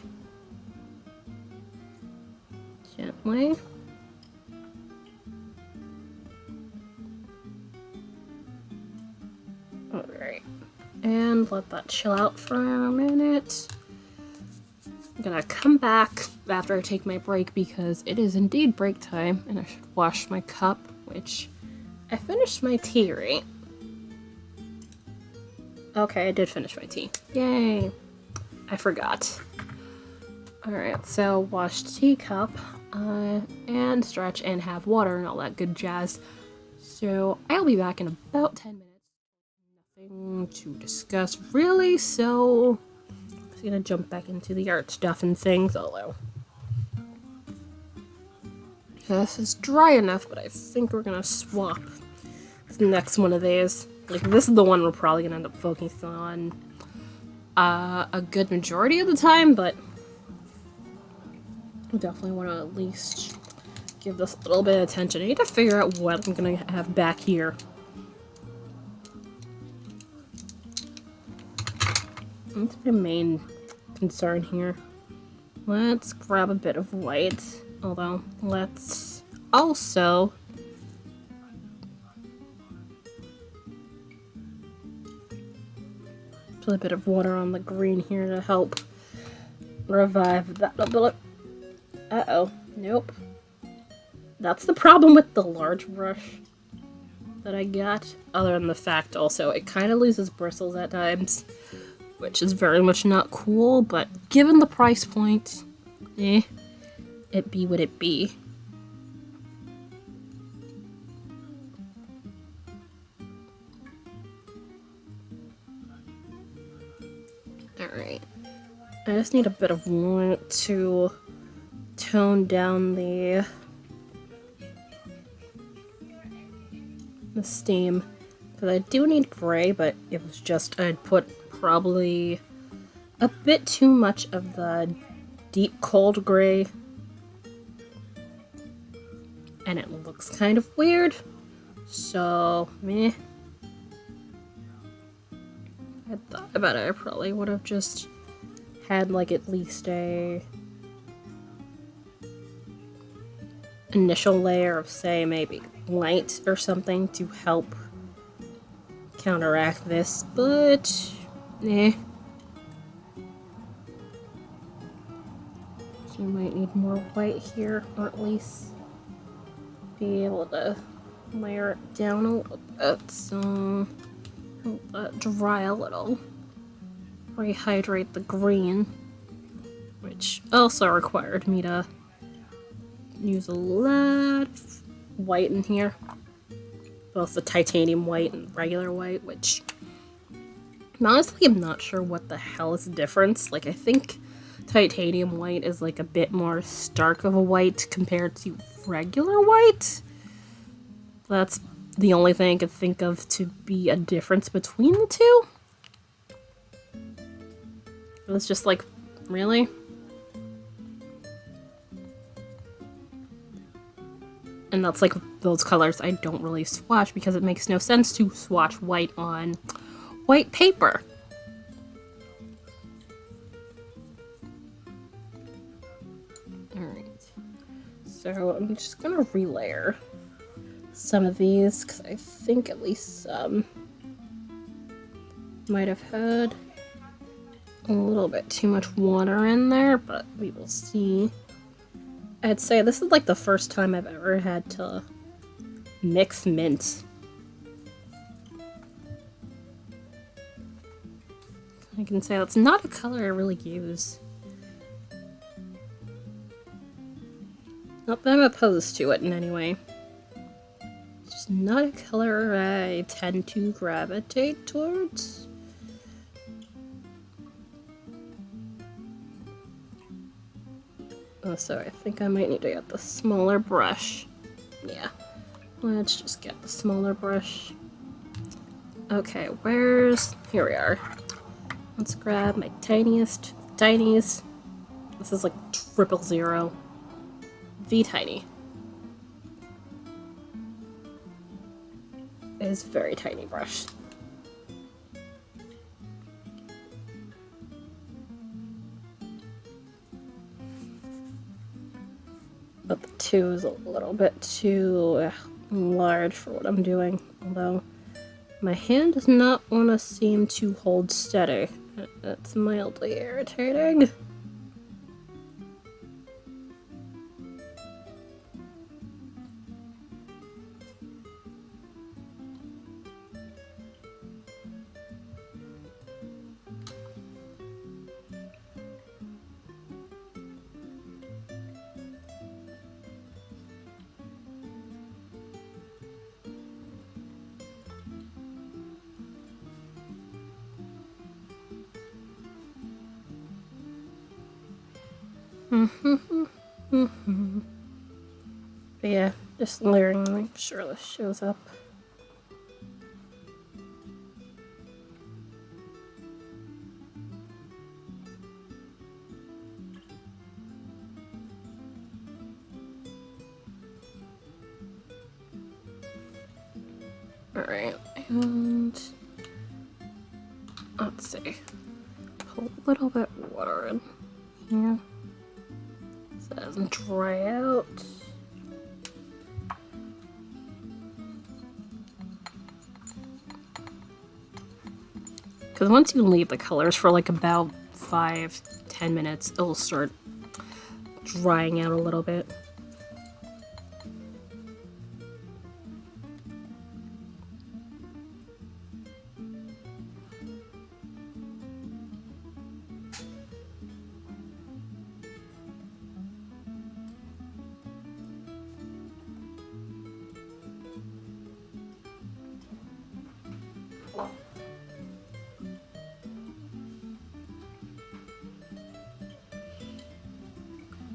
Gently. Alright. And let that chill out for a minute. I'm gonna come back after I take my break because it is indeed break time and I should wash my cup, which I finished my tea, right? Okay, I did finish my tea. Yay! I forgot. Alright, so wash teacup, and stretch and have water and all that good jazz. So I'll be back in about 10 minutes. Nothing to discuss really, so I'm just gonna jump back into the art stuff and things, although this is dry enough, but I think we're gonna swap the next one of these. Like, this is the one we're probably gonna end up focusing on a good majority of the time, but I definitely want to at least give this a little bit of attention. I need to figure out what I'm gonna have back here. That's my main concern here. Let's grab a bit of white, although let's also put a bit of water on the green here to help revive that a bit. Uh-oh, Nope. That's the problem with the large brush that I got. Other than the fact also it kind of loses bristles at times, which is very much not cool, but given the price point, it be what it be. Alright. I just need a bit of warmth to tone down the steam. Because I do need gray, but it was just, I'd put probably a bit too much of the deep cold gray. And it looks kind of weird. So, meh. I thought about it, I probably would have just had like at least a initial layer of, say, maybe light or something to help counteract this, but So you might need more white here, or at least be able to layer it down a little bit, so let that dry a little. Rehydrate the green, which also required me to use a lot of white in here. Both the titanium white and regular white, which honestly I'm not sure what the hell is the difference. Like, I think titanium white is like a bit more stark of a white compared to regular white. That's the only thing I could think of to be a difference between the two. It was just like, really? And that's like those colors I don't really swatch because it makes no sense to swatch white on white paper. Alright. So I'm just gonna relayer some of these because I think at least some might have had a little bit too much water in there, but we will see. I'd say this is like the first time I've ever had to mix mint. I can say that's not a color I really use. Not that I'm opposed to it in any way. It's just not a color I tend to gravitate towards. So I think I might need to get the smaller brush. Yeah, let's just get the smaller brush. Okay, here we are. Let's grab my tiniest. This is like 000. V-Tiny. It is very tiny brush. But the 2 is a little bit too large for what I'm doing, although my hand does not want to seem to hold steady. That's mildly irritating. But yeah, just layering, make sure this shows up. Alright, and let's see. Put a little bit of water in here so it doesn't dry out. Because once you leave the colors for like about 5-10 minutes, it'll start drying out a little bit.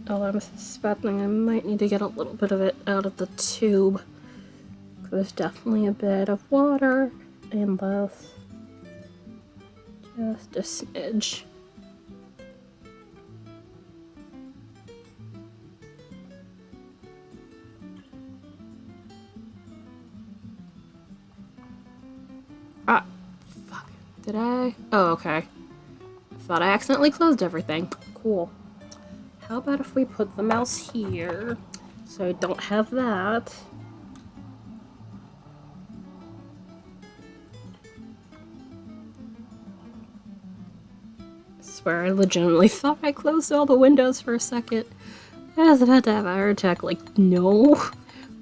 Although I'm suspecting I might need to get a little bit of it out of the tube. There's definitely a bit of water in this. Just a smidge. Ah, fuck. Did I? Oh, okay. I thought I accidentally closed everything. Cool. How about if we put the mouse here, so I don't have that. I swear I legitimately thought I closed all the windows for a second. I was about to have a heart attack, like, no,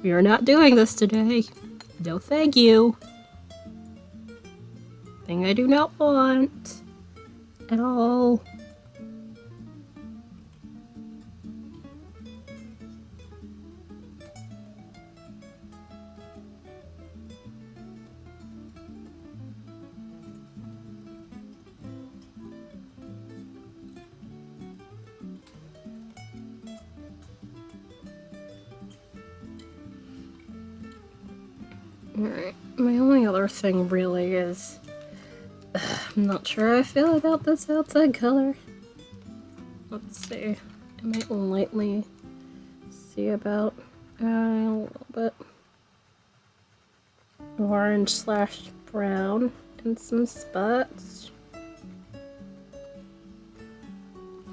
we are not doing this today. No thank you. Thing I do not want at all. Alright, my only other thing really is I'm not sure how I feel about this outside color. Let's see. I might lightly see about a little bit orange / brown and some spots.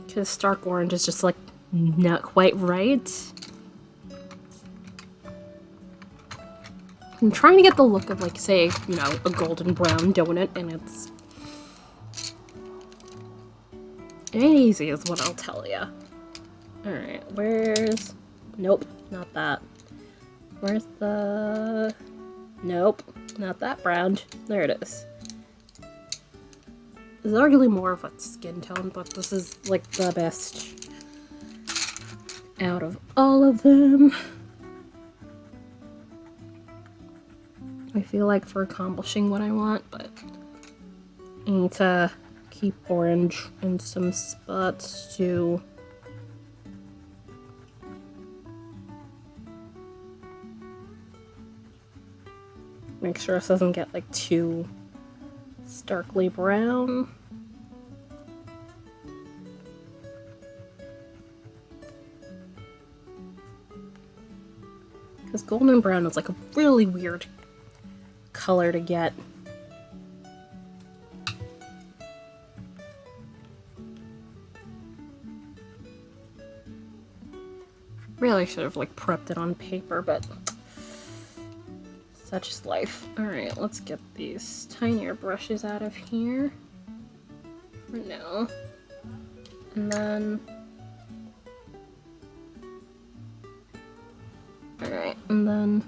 Because stark orange is just like not quite right. I'm trying to get the look of, like, say, you know, a golden brown donut, and it ain't easy is what I'll tell ya. Alright, where's... Nope, not that. Where's the... Nope, not that brown. There it is. This is arguably more of a skin tone, but this is, like, the best out of all of them. I feel like for accomplishing what I want, but I need to keep orange in some spots too. Make sure this doesn't get like too starkly brown. Because golden brown is like a really weird color to get. Really should have like prepped it on paper, but such is life. Alright, let's get these tinier brushes out of here for now. And then... Alright, and then...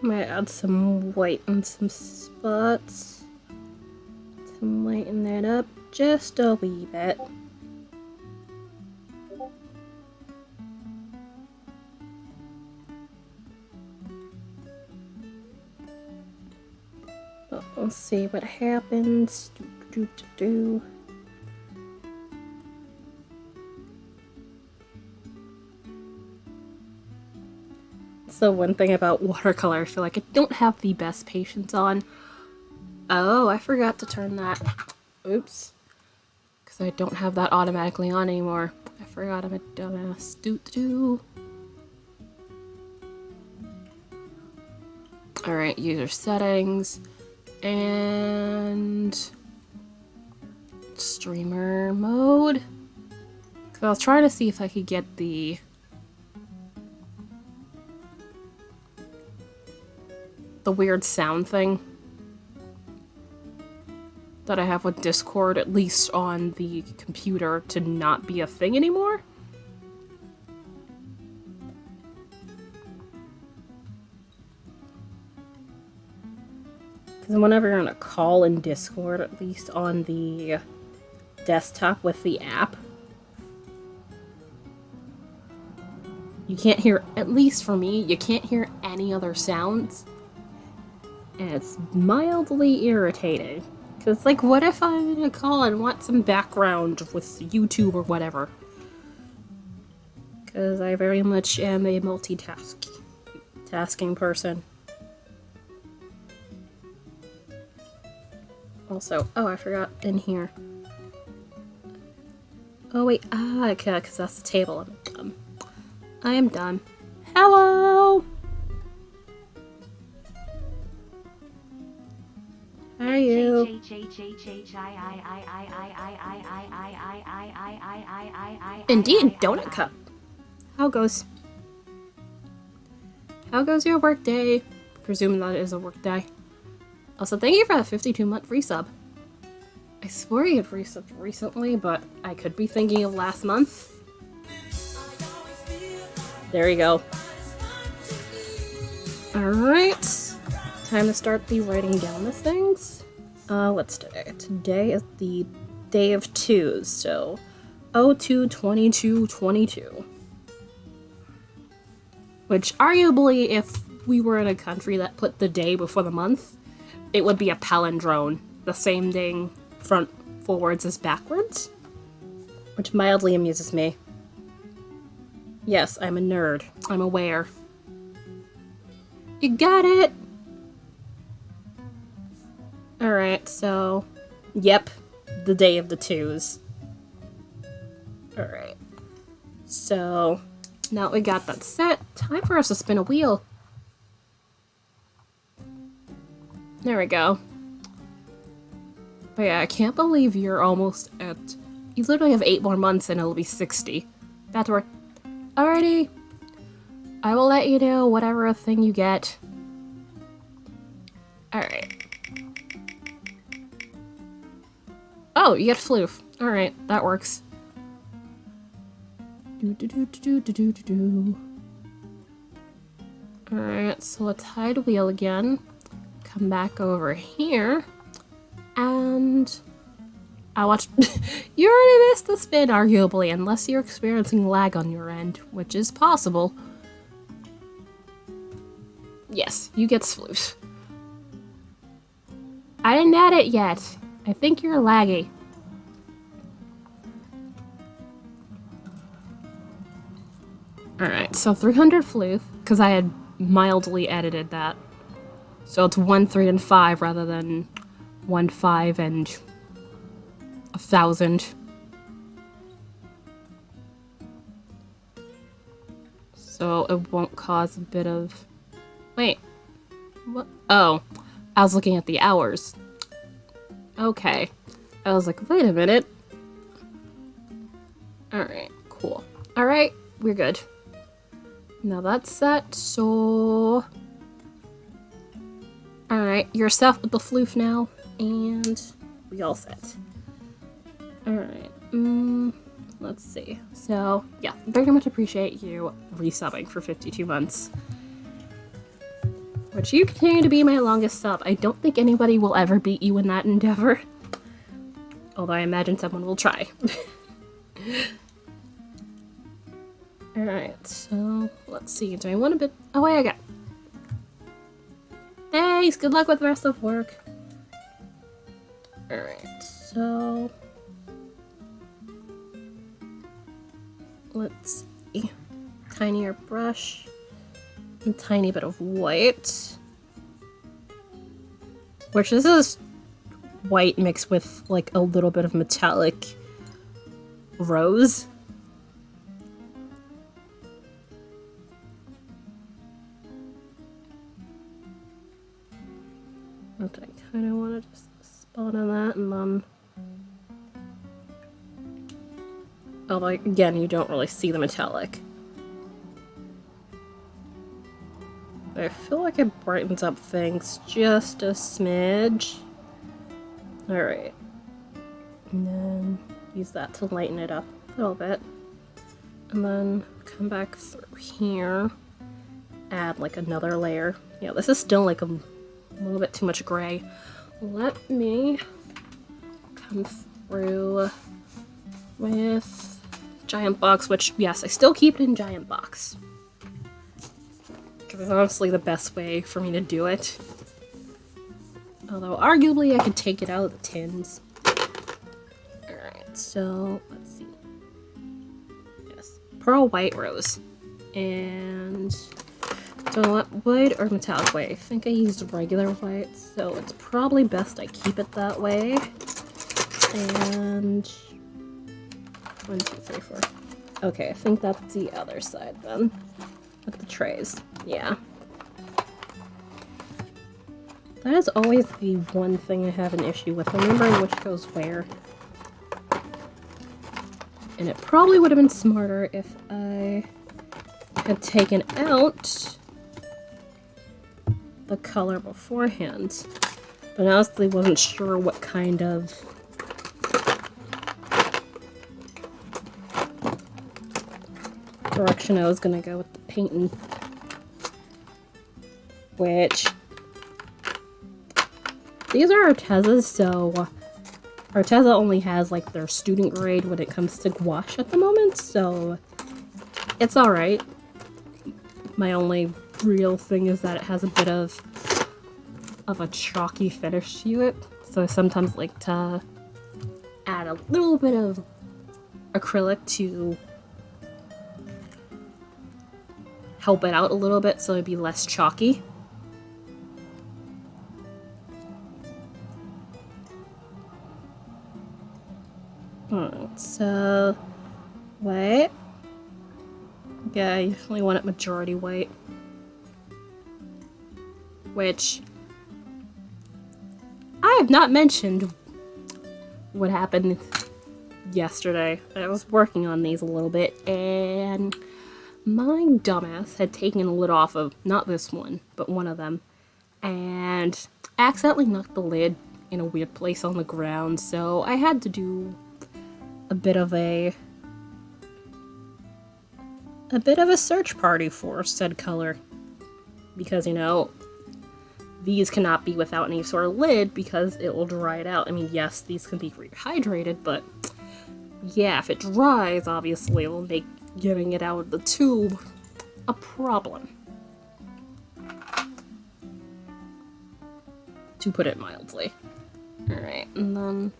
Might add some white in some spots to lighten that up just a wee bit. But we'll see what happens. So one thing about watercolor I feel like I don't have the best patience on. Oh, I forgot to turn that. Oops. Because I don't have that automatically on anymore. I forgot I'm a dumbass. Alright, user settings. And... streamer mode. Because I was trying to see if I could get the... weird sound thing that I have with Discord, at least on the computer, to not be a thing anymore. Because whenever you're on a call in Discord, at least on the desktop with the app, You can't hear, at least for me, you can't hear any other sounds. And it's mildly irritating. Because, like, what if I'm in a call and want some background with YouTube or whatever? Because I very much am a multitasking person. Also, oh, I forgot in here. Oh, wait, okay, because that's the table. I'm dumb. I am done. Hello! How are you? Indeed, Donut Cup. How goes your work day? Presuming that it is a work day. Also, thank you for the 52-month resub. I swore you had resubbed recently, but I could be thinking of last month. There you go. Alright. Time to start the writing down of things. What's today? Today is the day of twos, so 02/22/22. Which, arguably, if we were in a country that put the day before the month, it would be a palindrome. The same thing front forwards as backwards. Which mildly amuses me. Yes, I'm a nerd. I'm aware. You got it! Alright, so... Yep, the day of the twos. Alright. So... Now that we got that set, time for us to spin a wheel. There we go. But yeah, I can't believe you're almost at... You literally have 8 more months and it'll be 60. That's work. Alrighty. I will let you know whatever thing you get. Alright. Oh, you get floof. Alright, that works. Alright, so let's hide wheel again. Come back over here. And... I watched... You already missed the spin, arguably, unless you're experiencing lag on your end, which is possible. Yes, you get floof. I didn't add it yet. I think you're laggy. Alright, so 300 floof, because I had mildly edited that. So it's 1, 3, and 5 rather than 1, 5, and 1,000. So it won't cause a bit of... Wait. What? Oh, I was looking at the hours. Okay. I was like, wait a minute. Alright, cool. Alright, we're good. Now that's set, so... Alright, you're set with the floof now, and we all set. Alright, let's see. So, yeah, very much appreciate you resubbing for 52 months. Which you continue to be my longest sub. I don't think anybody will ever beat you in that endeavor. Although I imagine someone will try. Alright, so let's see. Do I want a bit? Oh, wait, I got. Thanks! Good luck with the rest of work. Alright, so. Let's see. Tinier brush. A tiny bit of white. Which this is white mixed with like a little bit of metallic rose. Okay, I kind of want to just spot on that and then... Although, again, you don't really see the metallic. But I feel like it brightens up things just a smidge. Alright. And then use that to lighten it up a little bit. And then come back through here. Add like another layer. Yeah, this is still like a little bit too much gray. Let me come through with Giant Box, which, yes, I still keep it in Giant Box. Because it's honestly the best way for me to do it. Although, arguably, I could take it out of the tins. Alright, so, let's see. Yes, pearl white rose. And do I want white or metallic white? I think I used regular white, so it's probably best I keep it that way. And 1, 2, 3, 4. Okay, I think that's the other side then. With the trays. Yeah. That is always the one thing I have an issue with, remembering which goes where. And it probably would have been smarter if I had taken out the color beforehand. But I honestly wasn't sure what kind of direction I was gonna go with the painting. Which, these are Artezas, so Arteza only has like their student grade when it comes to gouache at the moment, so it's alright. My only real thing is that it has a bit of a chalky finish to it, so I sometimes like to add a little bit of acrylic to help it out a little bit so it'd be less chalky. Alright, so white. Yeah, I usually want it majority white. Which I have not mentioned what happened yesterday. I was working on these a little bit and my dumbass had taken a lid off of, not this one, but one of them, and accidentally knocked the lid in a weird place on the ground, so I had to do a bit of a search party for said color. Because, you know, these cannot be without any sort of lid because it will dry it out. I mean, yes, these can be rehydrated, but yeah, if it dries, obviously it will make getting it out of the tube a problem. To put it mildly. Alright, and then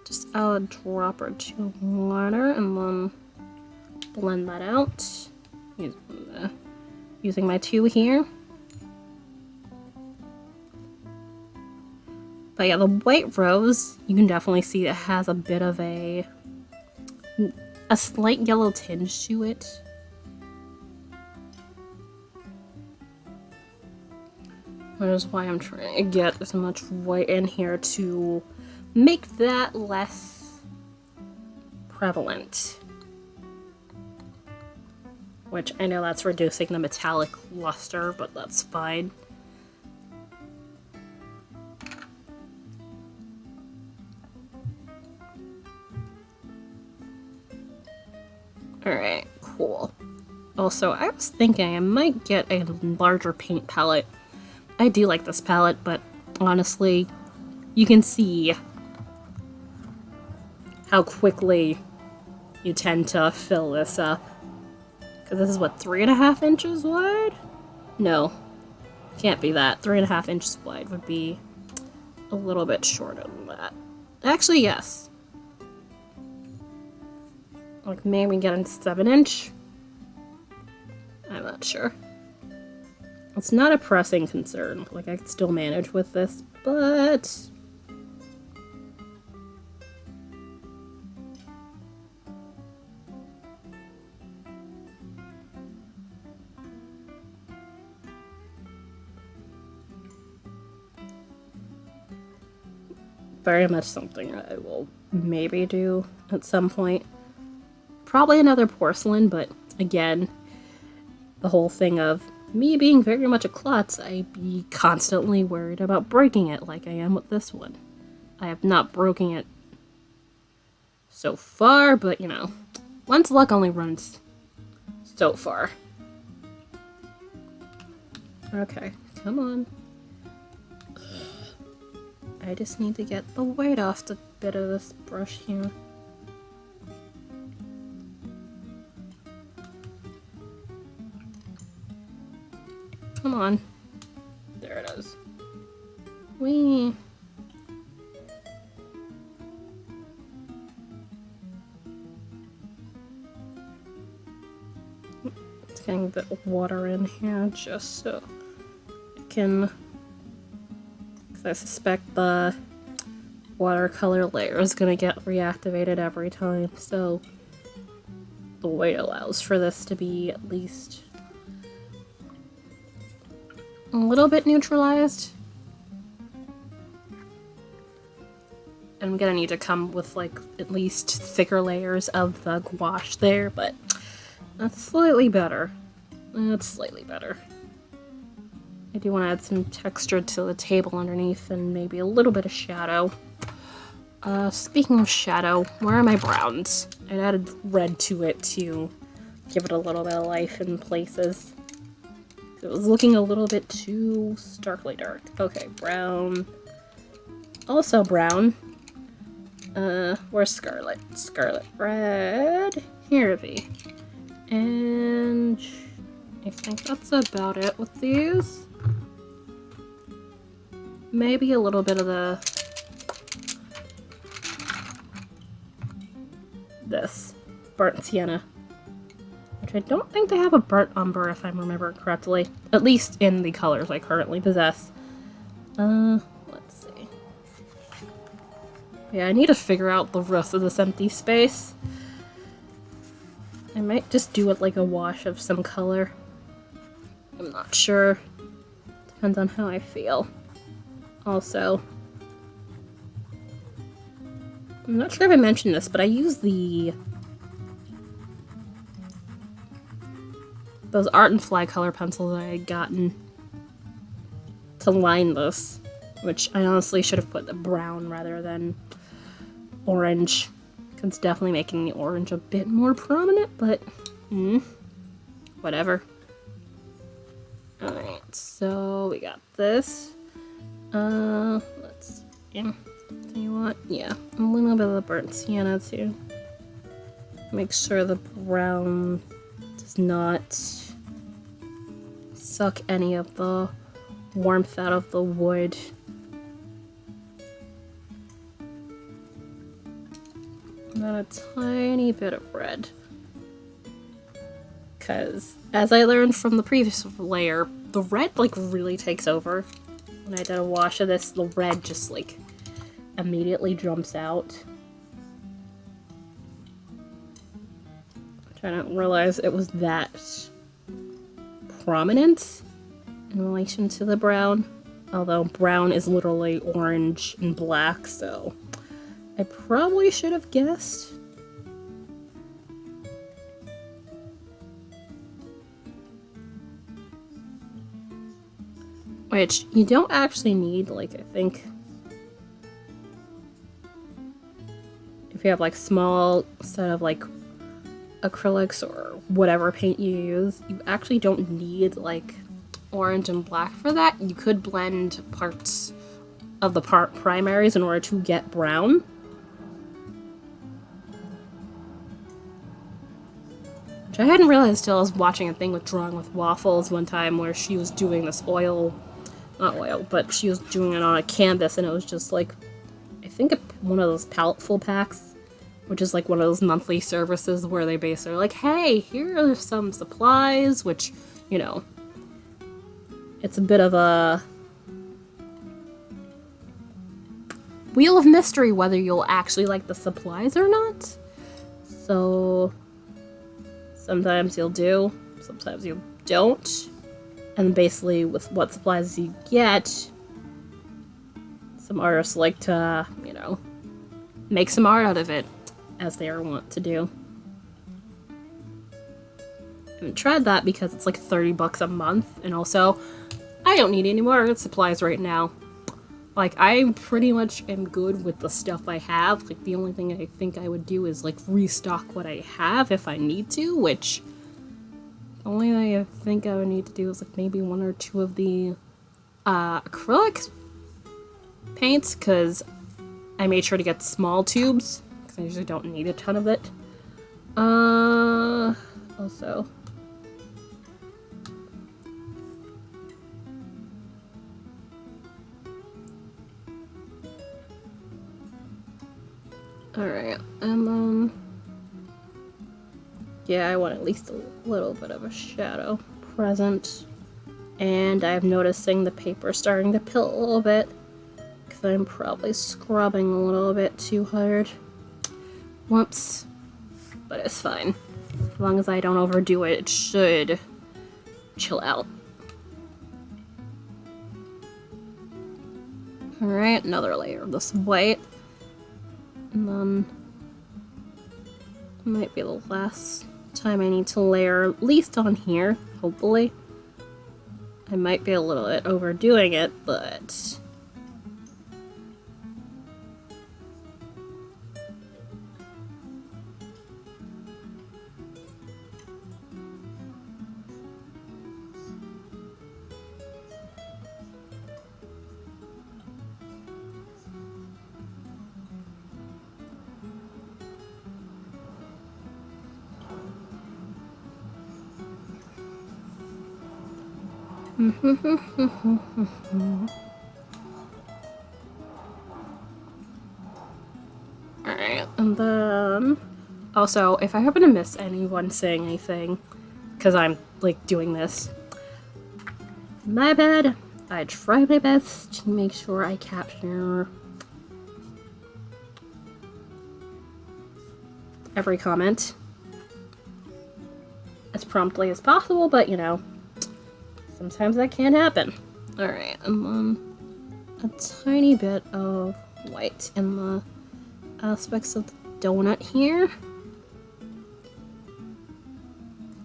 just add a drop or two of water and then blend that out using my tube here. But yeah, the white rose, you can definitely see it has a bit of a slight yellow tinge to it. That is why I'm trying to get as much white in here to make that less prevalent. Which I know that's reducing the metallic luster, but that's fine. Alright, cool. Also, I was thinking I might get a larger paint palette. I do like this palette, but honestly, you can see how quickly you tend to fill this up. Because this is, what, 3.5 inches wide? No, can't be that. 3.5 inches wide would be a little bit shorter than that. Actually, yes. Like, maybe get a 7-inch? I'm not sure. It's not a pressing concern. Like, I could still manage with this, but very much something I will maybe do at some point. Probably another porcelain, but again, the whole thing of me being very much a klutz, I'd be constantly worried about breaking it like I am with this one. I have not broken it so far, but you know, one's luck only runs so far. Okay, come on. I just need to get the weight off the bit of this brush here. Come on. There it is. Whee! It's getting a bit of water in here just so it can... Because I suspect the watercolor layer is going to get reactivated every time, so the weight allows for this to be at least a little bit neutralized. I'm gonna need to come with like at least thicker layers of the gouache there, but that's slightly better. That's slightly better. I do want to add some texture to the table underneath and maybe a little bit of shadow. Speaking of shadow, where are my browns? I added red to it to give it a little bit of life in places. It was looking a little bit too starkly dark. Okay, brown. Also brown. Where's Scarlet? Scarlet red. Here it be. And I think that's about it with these. Maybe a little bit of this burnt sienna, which I don't think they have a burnt umber if I remember correctly, at least in the colors I currently possess. Let's see. Yeah, I need to figure out the rest of this empty space. I might just do it like a wash of some color. I'm not sure. Depends on how I feel. Also, I'm not sure if I mentioned this, but I use those Art and Fly color pencils that I had gotten to line this, which I honestly should have put the brown rather than orange, because it's definitely making the orange a bit more prominent, but whatever. Alright, so we got this. Let's see. Do you want? Yeah, a little bit of the burnt sienna too. Make sure the brown does not suck any of the warmth out of the wood. And then a tiny bit of red. Because, as I learned from the previous layer, the red, like, really takes over. When I did a wash of this, the red just, like, immediately jumps out. I didn't realize it was that prominent in relation to the brown. Although brown is literally orange and black, so I probably should have guessed. Which you don't actually need, like, I think if you have like small set of like acrylics or whatever paint you use, you actually don't need like orange and black for that. You could blend parts of the primaries in order to get brown. Which I hadn't realized till I was watching a thing with Drawing with Waffles one time where she was doing this not oil, but she was doing it on a canvas, and it was just like, I think one of those palettefull packs, which is like one of those monthly services where they basically are like, hey, here are some supplies, which, you know, it's a bit of a wheel of mystery whether you'll actually like the supplies or not. So sometimes you'll do, sometimes you don't. And basically with what supplies you get, some artists like to, you know, make some art out of it, as they are wont to do. I haven't tried that because it's like $30 a month, and also, I don't need any more art supplies right now. Like, I pretty much am good with the stuff I have. Like, the only thing I think I would do is, like, restock what I have if I need to, which the only thing I think I would need to do is, like, maybe one or two of the acrylic paints, because I made sure to get small tubes, because I usually don't need a ton of it. Also, Alright, and then... yeah, I want at least a little bit of a shadow present. And I'm noticing the paper starting to pill a little bit, because I'm probably scrubbing a little bit too hard. Whoops. But it's fine. As long as I don't overdo it, it should chill out. Alright, another layer of this white. And then... might be the last time I need to layer, at least on here, hopefully. I might be a little bit overdoing it, but... Alright, and then... also, if I happen to miss anyone saying anything, because I'm, like, doing this, my bad. I try my best to make sure I capture every comment as promptly as possible, but, you know, sometimes that can't happen. Alright, and then a tiny bit of white in the aspects of the donut here.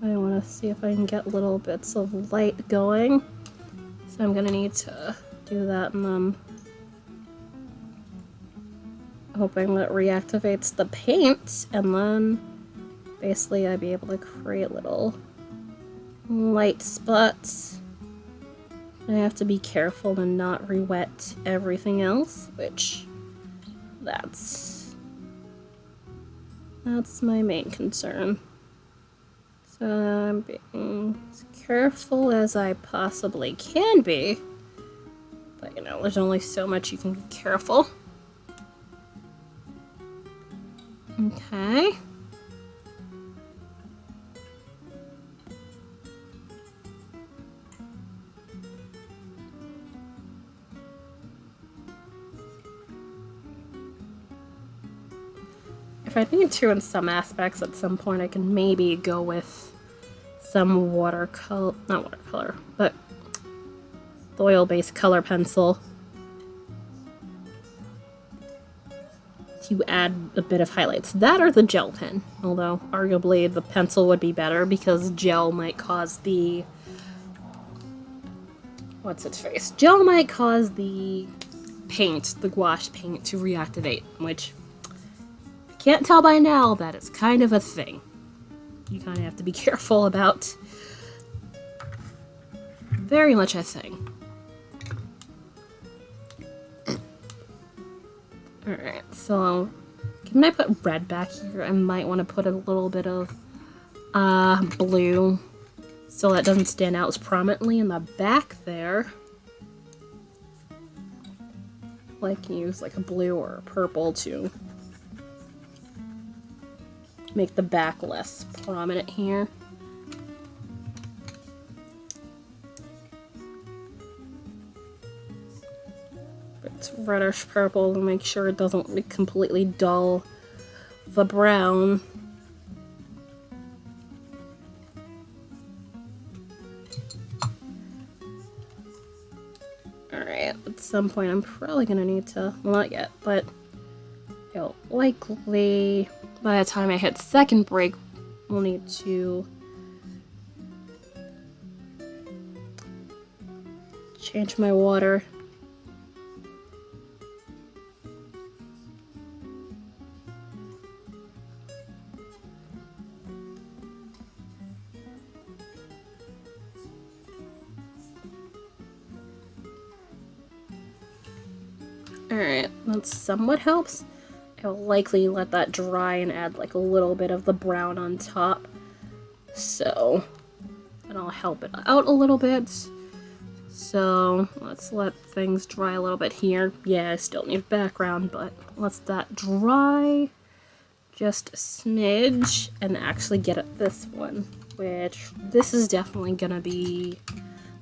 I want to see if I can get little bits of light going. So I'm gonna need to do that, and then hoping that reactivates the paint, and then basically I'd be able to create little light spots. I have to be careful to not re-wet everything else, which that's my main concern. So I'm being as careful as I possibly can be, but you know, there's only so much you can be careful. Okay. If I need to in some aspects at some point, I can maybe go with some watercolor, not watercolor, but the oil-based color pencil to add a bit of highlights. That or the gel pen, although arguably the pencil would be better because gel might cause the... what's its face? Gel might cause the paint, the gouache paint, to reactivate, which... can't tell by now that it's kind of a thing. You kind of have to be careful about. Very much a thing. Alright, so can I put red back here? I might want to put a little bit of blue so that doesn't stand out as prominently in the back there. Like use like a blue or a purple to make the back less prominent here. It's reddish purple to make sure it doesn't completely dull the brown. Alright, at some point I'm probably gonna need to, well, not yet, but it'll likely, by the time I hit second break, we'll need to change my water. Alright, that somewhat helps. I'll likely let that dry and add like a little bit of the brown on top. So, that'll help it out a little bit. So, let's let things dry a little bit here. Yeah, I still need background, but let's that dry. just a smidge and actually get at this one, which this is definitely gonna be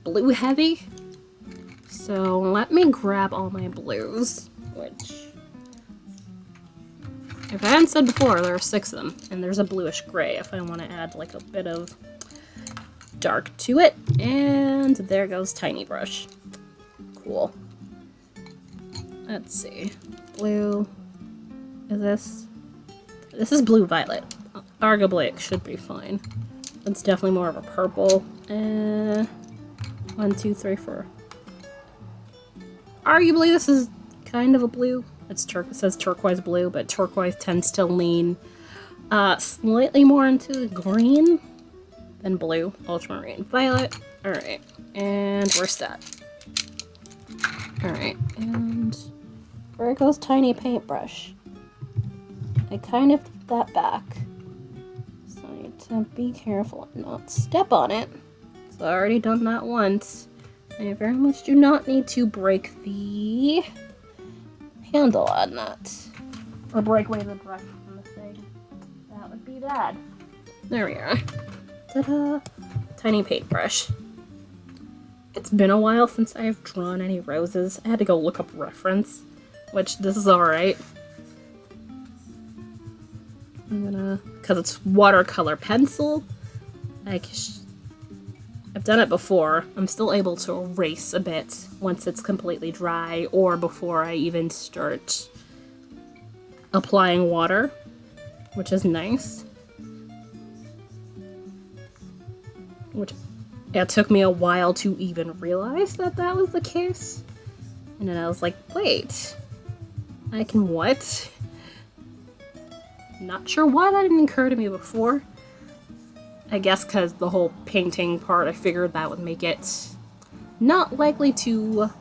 blue heavy. So let me grab all my blues, which, if I hadn't said before, there are 6 of them, and there's a bluish gray if I want to add like a bit of dark to it. And there goes Tiny Brush. Cool. Let's see. Blue. Is this is blue violet. Arguably it should be fine. It's definitely more of a purple. 1, 2, 3, 4. Arguably this is kind of a blue. It says turquoise blue, but turquoise tends to lean slightly more into the green than blue. Ultramarine violet. Alright, and we're set. Alright, and where goes Tiny Paintbrush? I kind of did that back. So I need to be careful and not step on it. So I already done that once. I very much do not need to break the handle on that. Or break away the brush from the thing. That would be bad. There we are. Ta-da! Tiny paintbrush. It's been a while since I've drawn any roses. I had to go look up reference, which this is alright. I'm gonna, because it's watercolor pencil, I've done it before. I'm still able to erase a bit once it's completely dry or before I even start applying water, which is nice. Which it took me a while to even realize that that was the case. And then I was like, wait, I can what? Not sure why that didn't occur to me before. I guess because the whole painting part, I figured that would make it not likely to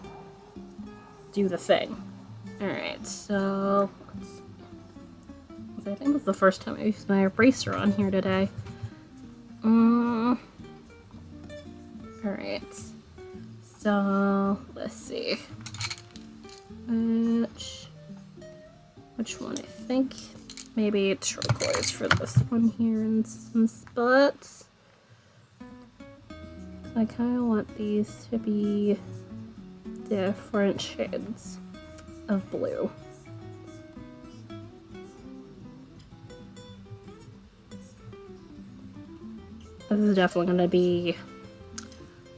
do the thing. Alright, so let's see. I think it's the first time I used my eraser on here today. Alright, so let's see. Which one I think? Maybe turquoise for this one here in some spots. I kind of want these to be different shades of blue. This is definitely going to be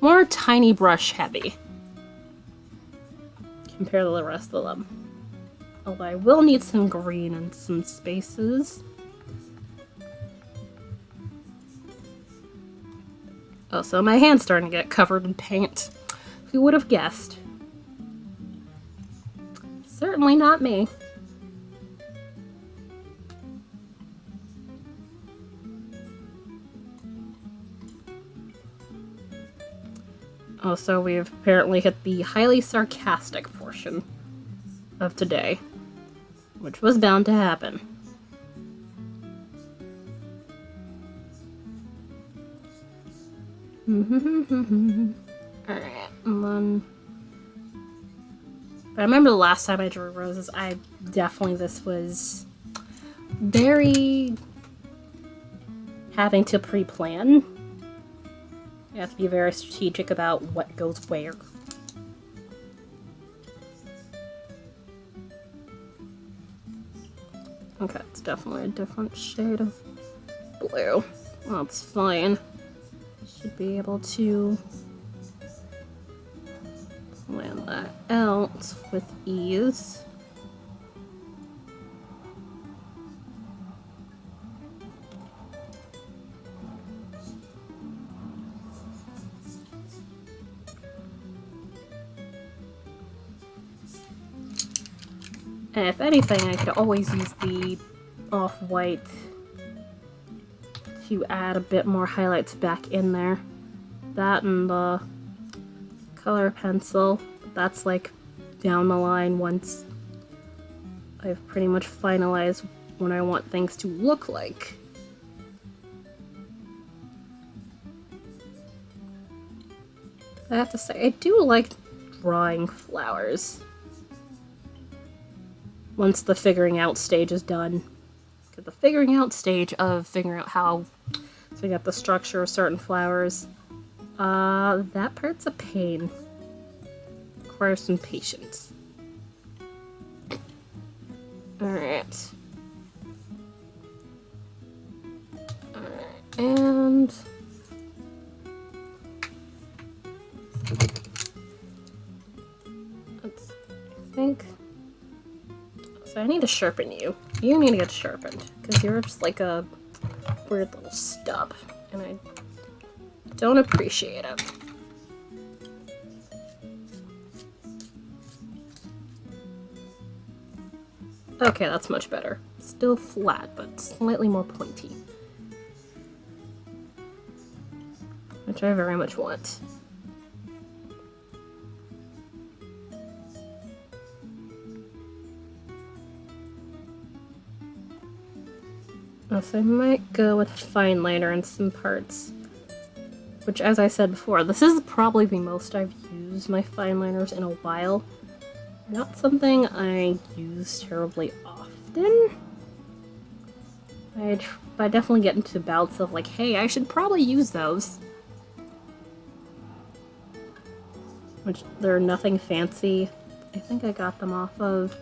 more tiny brush heavy compared to the rest of them. Although I will need some green in some spaces. Oh, so my hand's starting to get covered in paint. Who would have guessed? Certainly not me. Oh, so we've apparently hit the highly sarcastic portion of today, which was bound to happen. Alright, and then... But I remember the last time I drew roses, this was very having to pre-plan. You have to be very strategic about what goes where. Okay, it's definitely a different shade of blue. Well, that's fine. Should be able to plan that out with ease. And if anything, I could always use the off-white to add a bit more highlights back in there. That and the color pencil, that's like down the line once I've pretty much finalized what I want things to look like. I have to say, I do like drawing flowers once the figuring out stage is done. the figuring out stage of figuring out how to get the structure of certain flowers. That part's a pain. Requires some patience. Alright. And I think so. I need to sharpen you. You need to get sharpened because you're just like a weird little stub, and I don't appreciate it. Okay, that's much better. Still flat, but slightly more pointy. Which I very much want. So I might go with fine liner in some parts. Which, as I said before, this is probably the most I've used my fine liners in a while. Not something I use terribly often. I definitely get into bouts of like, hey, I should probably use those. Which, they're nothing fancy. I think I got them off of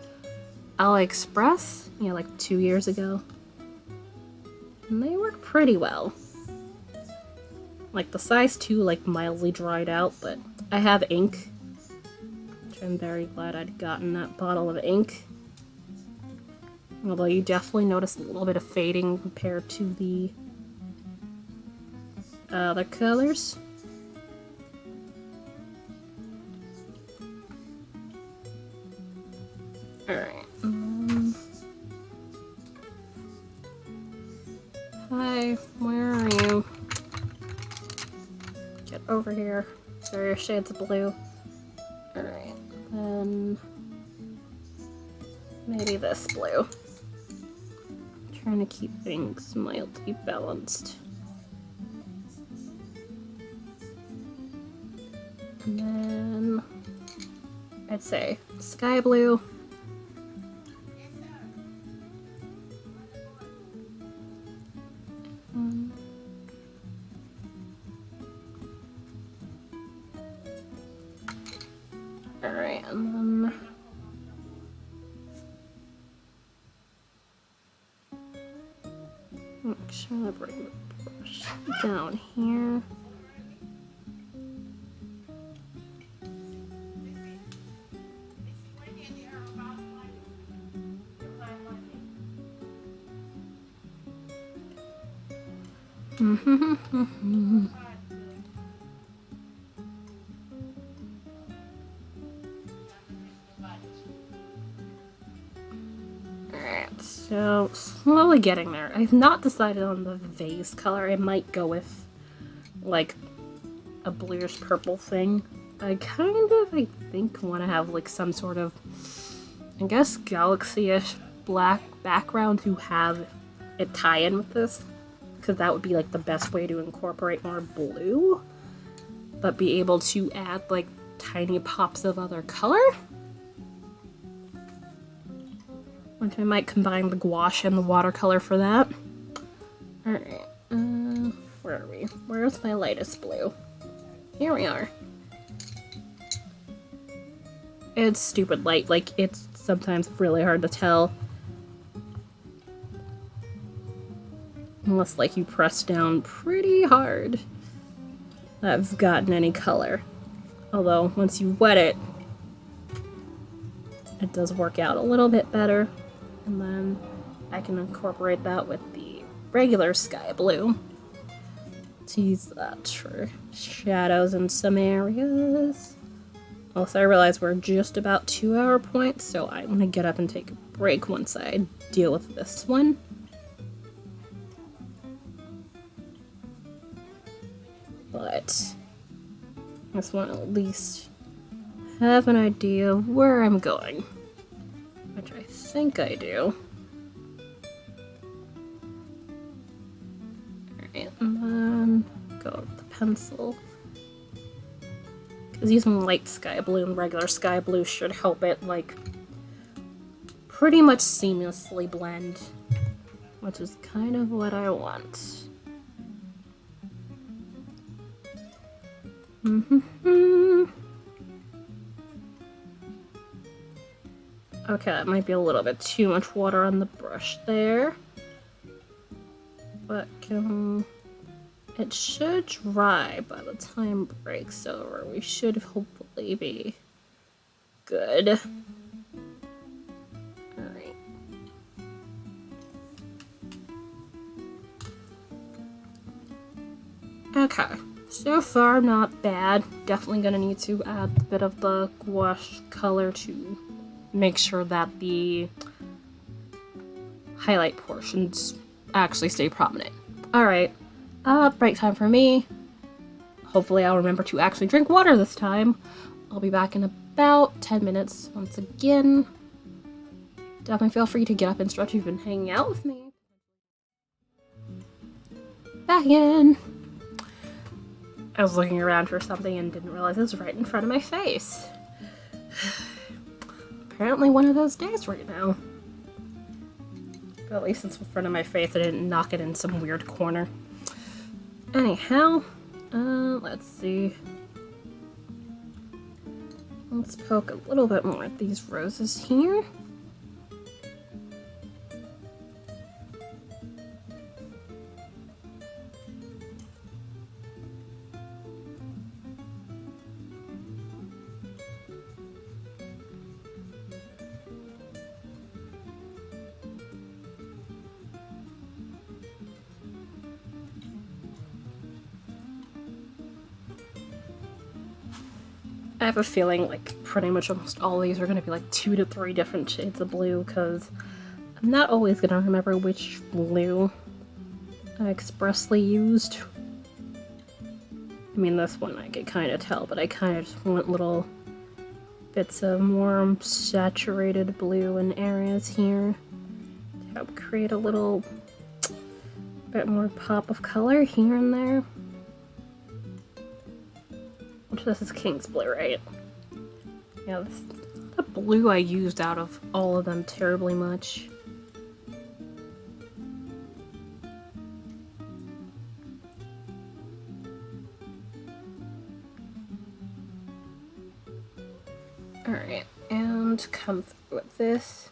AliExpress, like 2 years ago. And they work pretty well. Like, the size 2, like, mildly dried out, but I have ink. Which I'm very glad I'd gotten that bottle of ink. Although you definitely notice a little bit of fading compared to the other colors. Alright. Hi, where are you? Get over here. Various shades of blue. Alright, then maybe this blue. Trying to keep things mildly balanced. And then I'd say sky blue. Alright, and then make sure I bring the brush down here. Alright, so slowly getting there. I've not decided on the vase color. I might go with like a bluish purple thing. I think want to have like some sort of, I guess, galaxy-ish black background to have it tie in with this. Because that would be like the best way to incorporate more blue, but be able to add like tiny pops of other color. Which I might combine the gouache and the watercolor for that. Alright, where are we? Where's my lightest blue? Here we are. It's stupid light, like it's sometimes really hard to tell. Unless, like, you press down pretty hard that I've gotten any color. Although, once you wet it, it does work out a little bit better. And then I can incorporate that with the regular sky blue to use that for shadows in some areas. Also, I realize we're just about 2-hour points, so I'm gonna get up and take a break once I deal with this one. But I just want to at least have an idea of where I'm going, which I think I do. Alright, and then go with the pencil. Because using light sky blue and regular sky blue should help it, like, pretty much seamlessly blend. which is kind of what I want. Okay, that might be a little bit too much water on the brush there. But it should dry by the time it breaks over. We should hopefully be good. Alright. Okay. So far, not bad. Definitely gonna need to add a bit of the gouache color to make sure that the highlight portions actually stay prominent. Alright, break time for me. Hopefully I'll remember to actually drink water this time. I'll be back in about 10 minutes once again. Definitely feel free to get up and stretch if you've been hanging out with me. Back in. I was looking around for something and didn't realize it was right in front of my face. Apparently one of those days right now. But at least it's in front of my face, I didn't knock it in some weird corner. Anyhow, let's see. Let's poke a little bit more at these roses here. I have a feeling like pretty much almost all of these are going to be like 2 to 3 different shades of blue because I'm not always going to remember which blue I expressly used. I mean, this one I could kind of tell, but I kind of just want little bits of more saturated blue in areas here to help create a little bit more pop of color here and there. Which this is King's Blue, right? Yeah, this is the blue I used out of all of them terribly much. Alright, and come through with this.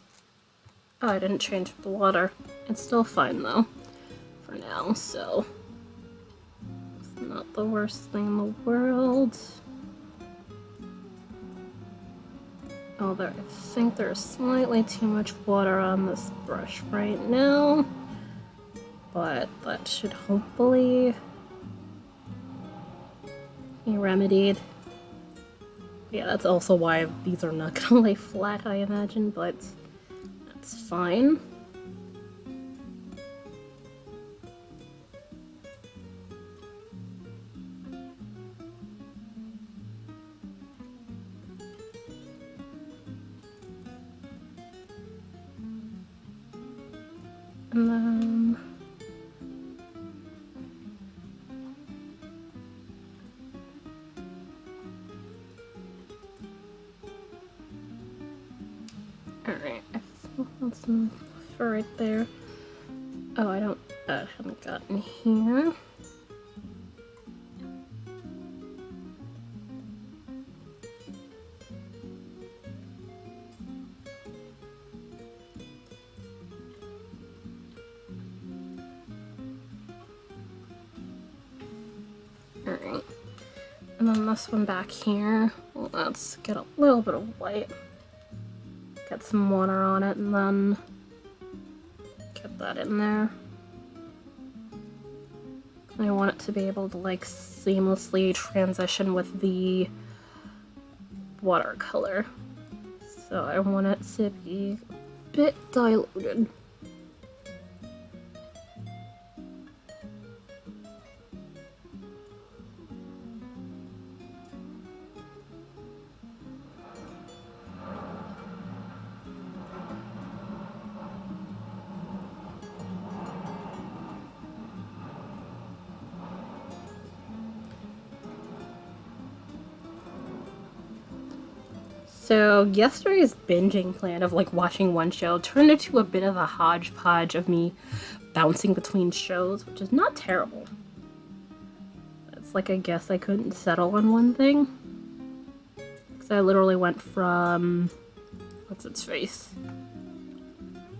Oh, I didn't change the water. It's still fine though, for now, so it's not the worst thing in the world. Although I think there's slightly too much water on this brush right now, but that should hopefully be remedied. Yeah, that's also why these are not gonna lay flat, I imagine, but that's fine. And then alright, I think that's enough for right there. Oh, I haven't gotten here. Alright, and then this one back here, let's get a little bit of white, get some water on it, and then get that in there. I want it to be able to like seamlessly transition with the watercolor, so I want it to be a bit diluted. So yesterday's binging plan of like watching one show turned into a bit of a hodgepodge of me bouncing between shows, which is not terrible. It's like I guess I couldn't settle on one thing. Because I literally went from, what's its face?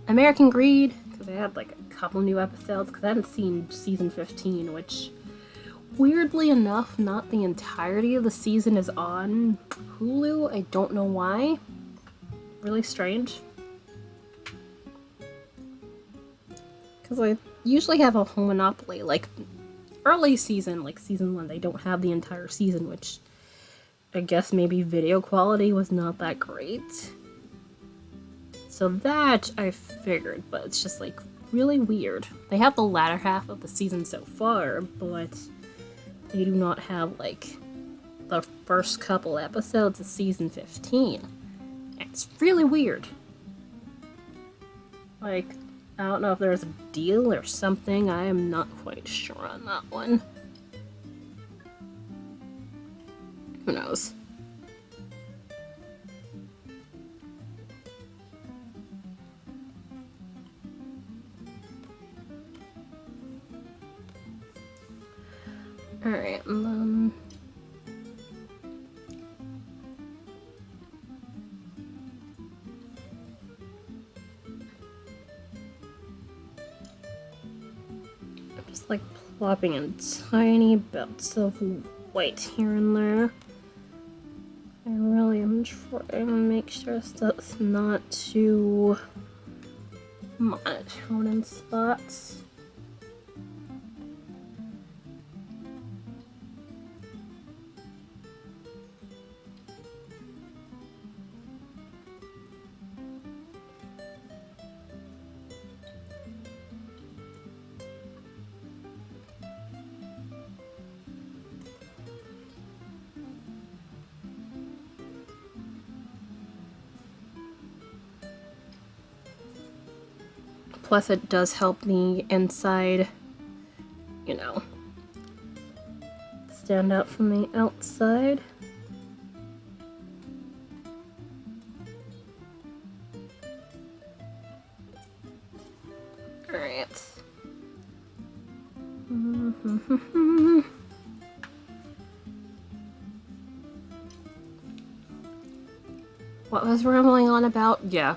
American Greed, because I had like a couple new episodes, because I hadn't seen season 15, which weirdly enough, not the entirety of the season is on Hulu. I don't know why. Really strange. Because I usually have a whole monopoly. Like, early season, like season 1, they don't have the entire season, which I guess maybe video quality was not that great. So that I figured, but it's just like really weird. They have the latter half of the season so far, but they do not have like the first couple episodes of season 15. It's really weird. Like, I don't know if there's a deal or something. I am not quite sure on that one. Who knows? Alright, and then... I'm just like plopping in tiny bits of white here and there. I really am trying to make sure stuff's not too monotone in spots. Plus it does help me inside, you know, stand out from the outside. Alright. What was rambling on about? Yeah.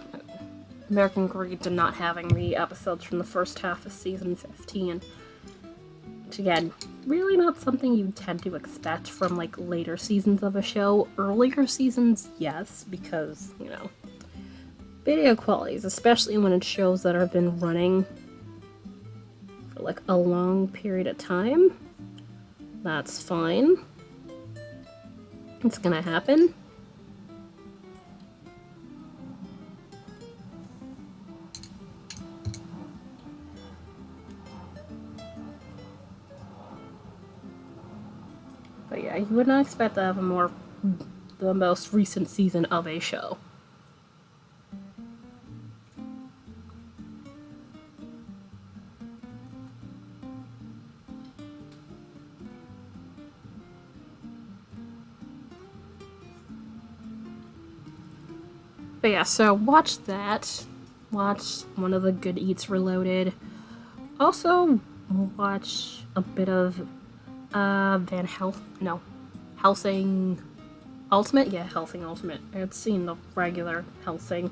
American Greed to not having the episodes from the first half of season 15. Which again, really not something you tend to expect from like later seasons of a show. Earlier seasons, yes, because, you know, video qualities, especially when it's shows that have been running for like a long period of time. That's fine. It's gonna happen. But yeah, you would not expect to have the most recent season of a show. But yeah, so watch that. Watch one of the Good Eats Reloaded. Also, watch a bit of Helsing Ultimate? Yeah, Helsing Ultimate. I had seen the regular Helsing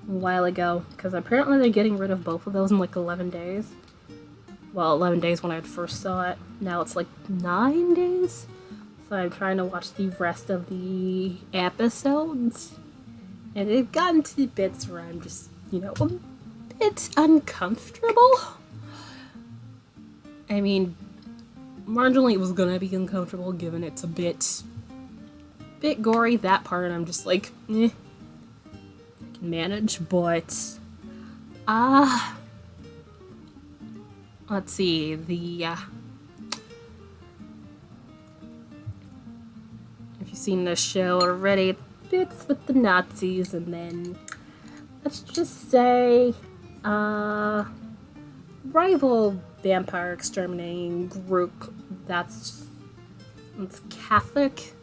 a while ago, because apparently they're getting rid of both of those in like 11 days. Well, 11 days when I first saw it. Now it's like 9 days? So I'm trying to watch the rest of the episodes. And they've gotten to bits where I'm just, you know, a bit uncomfortable. I mean, marginally it was gonna be uncomfortable given it's a bit gory. That part I'm just like, I can manage, but let's see, if you've seen this show already, bits with the Nazis, and then let's just say rival vampire exterminating group that's Catholic.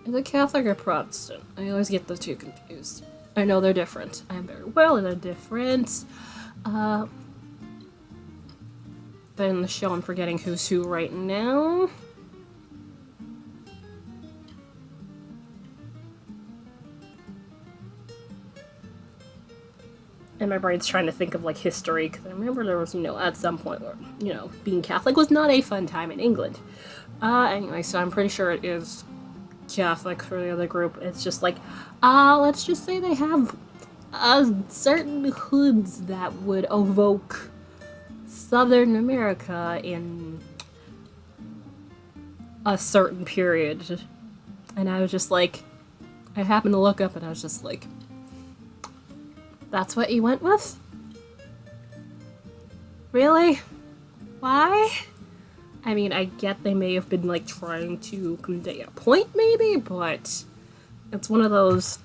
Is it Catholic or Protestant? I always get those two confused. I know they're different. I am very well they're different. But in the show, I'm forgetting who's who right now. And my brain's trying to think of like history, because I remember there was, at some point where, being Catholic was not a fun time in England. Anyway, so I'm pretty sure it is Catholic for the other group. It's just like, let's just say they have certain hoods that would evoke Southern America in a certain period. And I was just like, I happened to look up and I was just like, that's what you went with? Really? Why? I mean, I get they may have been like trying to convey a point maybe, but it's one of those,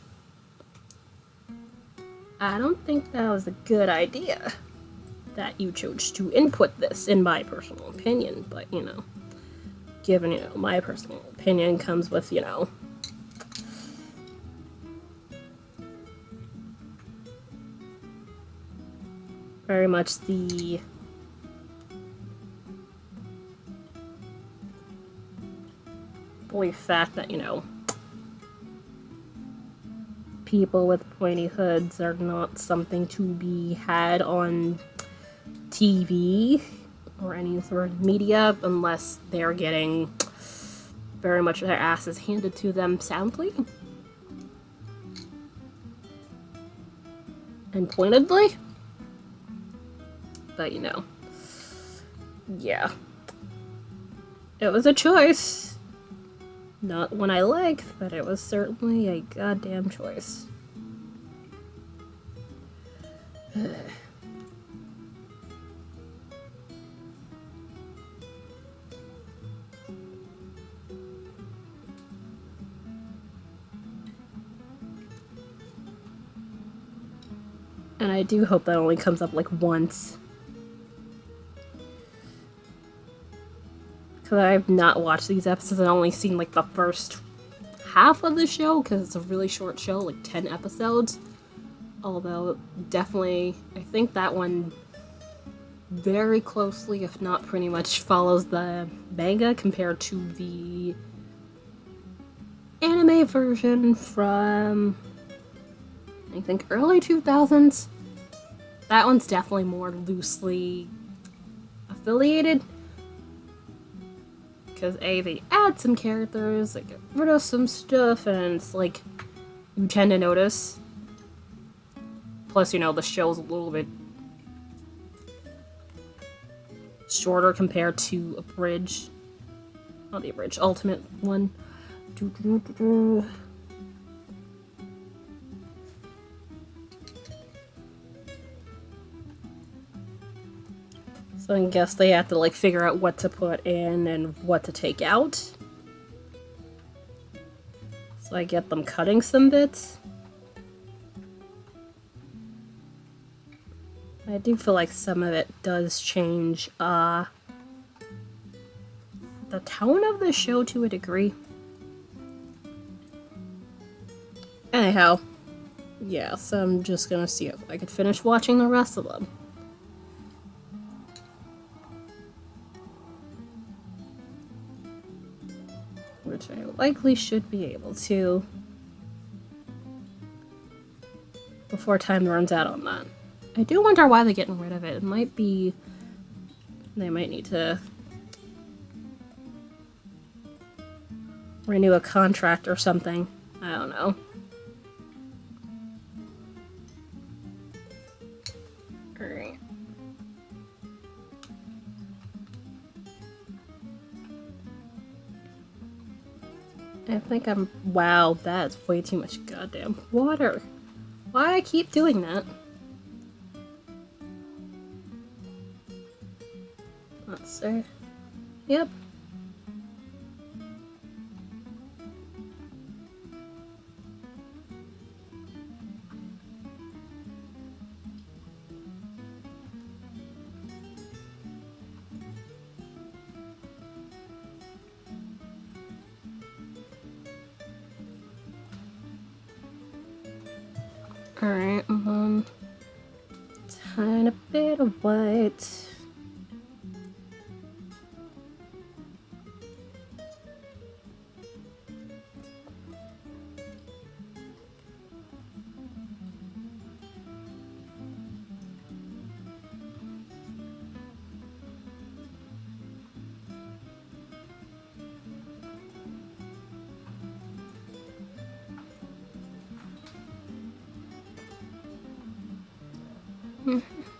I don't think that was a good idea that you chose to input this, in my personal opinion. But, given, my personal opinion comes with, very much the belief fact that, people with pointy hoods are not something to be had on TV or any sort of media unless they're getting very much their asses handed to them soundly and pointedly. But, yeah. It was a choice. Not one I liked, but it was certainly a goddamn choice. And I do hope that only comes up like once. Because I've not watched these episodes. I've only seen like the first half of the show because it's a really short show, like 10 episodes. Although, definitely, I think that one very closely, if not pretty much, follows the manga compared to the anime version from, I think, early 2000s. That one's definitely more loosely affiliated. Because they add some characters, they get rid of some stuff, and it's like, you tend to notice. Plus, the show's a little bit shorter compared to Abridged. Not the Abridged, Ultimate one. So I guess they have to like figure out what to put in and what to take out. So I get them cutting some bits. I do feel like some of it does change the tone of the show to a degree. Anyhow, yeah, so I'm just gonna see if I could finish watching the rest of them. Which I likely should be able to before time runs out on that. I do wonder why they're getting rid of it. It might be they might need to renew a contract or something. I don't know. Alright. I think I'm... Wow, that's way too much goddamn water. Why I keep doing that? Let's see. Yep. Alright, and then tiny bit of white.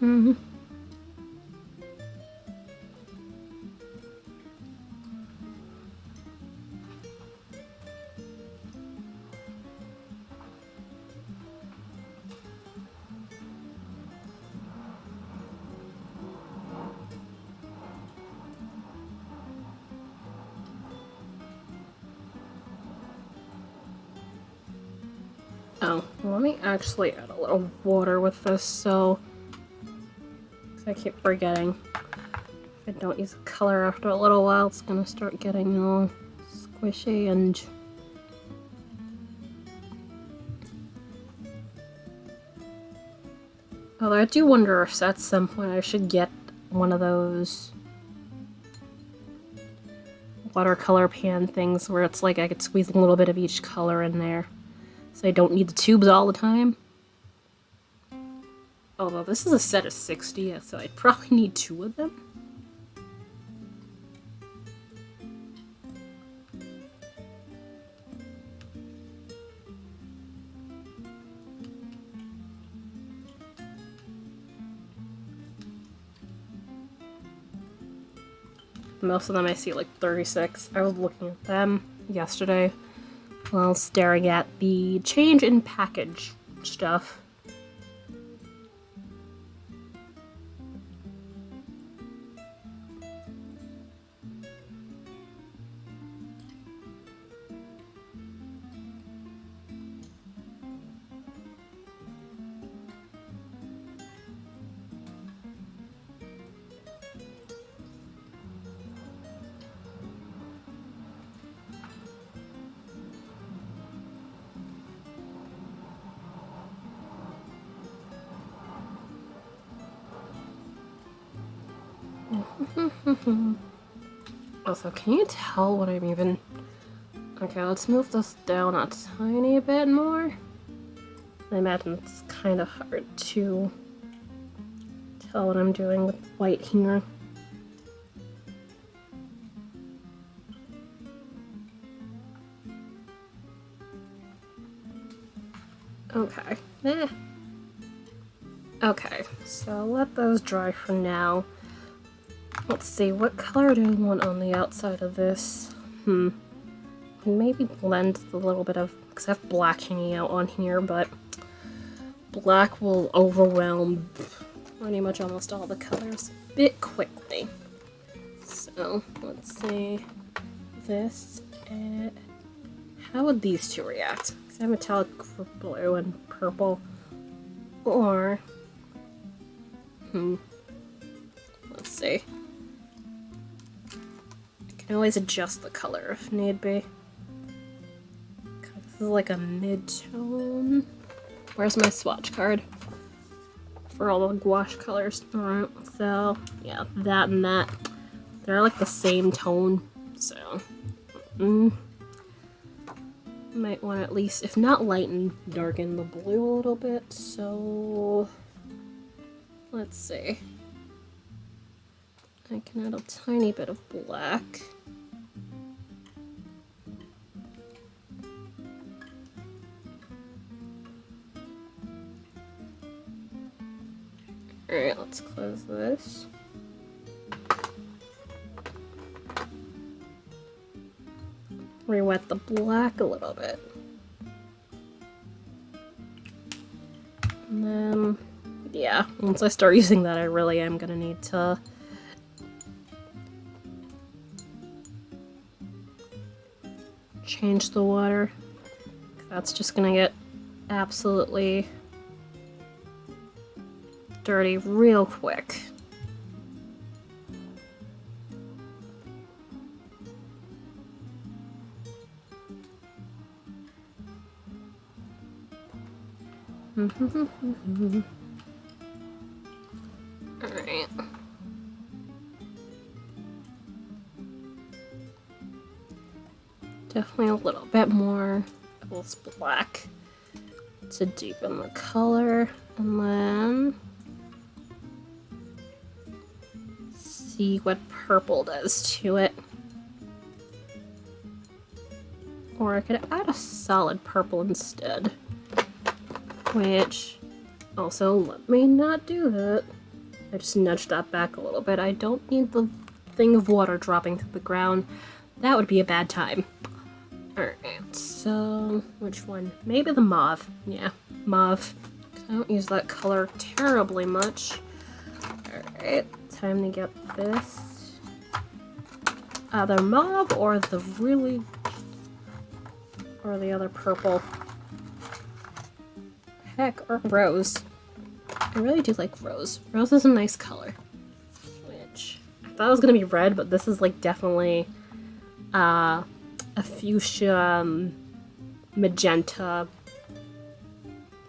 Mm-hmm. Oh, let me actually add a little water with this, so I keep forgetting. If I don't use a color after a little while, it's gonna start getting all squishy and... Although I do wonder if at some point I should get one of those watercolor pan things where it's like I could squeeze a little bit of each color in there. So I don't need the tubes all the time. Although this is a set of 60, so I'd probably need 2 of them. Most of them I see like 36. I was looking at them yesterday while staring at the change in package stuff. Also, can you tell what I'm even... Okay, let's move this down a tiny bit more. I imagine it's kind of hard to tell what I'm doing with white here. Okay. Okay, so let those dry for now. Let's see, what color do I want on the outside of this? Maybe blend a little bit of, because I have black hanging out on here, but black will overwhelm pretty much almost all the colors a bit quickly. So, let's see, this, and how would these two react? Because I have metallic blue and purple, or, let's see. I can always adjust the color if need be. This is like a mid-tone. Where's my swatch card? For all the gouache colors. Alright, so yeah, that and that. They're like the same tone, so might want to at least, if not lighten, darken the blue a little bit, so let's see. I can add a tiny bit of black. Alright, let's close this. Re-wet the black a little bit. And then, yeah, once I start using that, I really am gonna need to change the water. That's just gonna get absolutely dirty real quick. Alright. Definitely a little bit more of this black to deepen the color, and then see what purple does to it. Or I could add a solid purple instead, which also let me not do that. I just nudged that back a little bit. I don't need the thing of water dropping to the ground. That would be a bad time. Alright, so which one? Maybe the mauve. Yeah, mauve. I don't use that color terribly much. Alright, time to get this. Either mauve or the other purple. Heck, or rose. I really do like rose. Rose is a nice color. Which, I thought it was gonna be red, but this is like definitely a fuchsia, magenta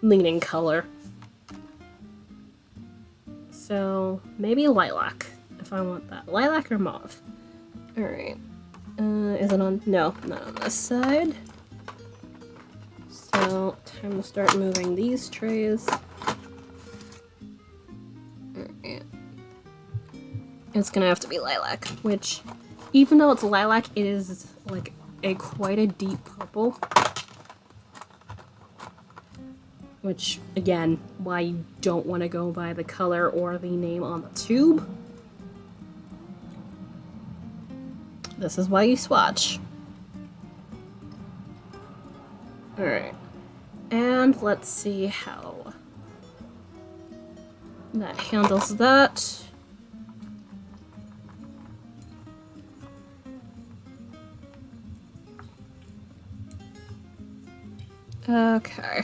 leaning color. So maybe lilac, if I want that. Lilac or mauve. Alright. Is it on? No, not on this side. So, time to start moving these trays. Alright. It's gonna have to be lilac, which, even though it's lilac, it is like quite a deep purple. Which, again, why you don't want to go by the color or the name on the tube. This is why you swatch. Alright. And let's see how that handles that. Okay.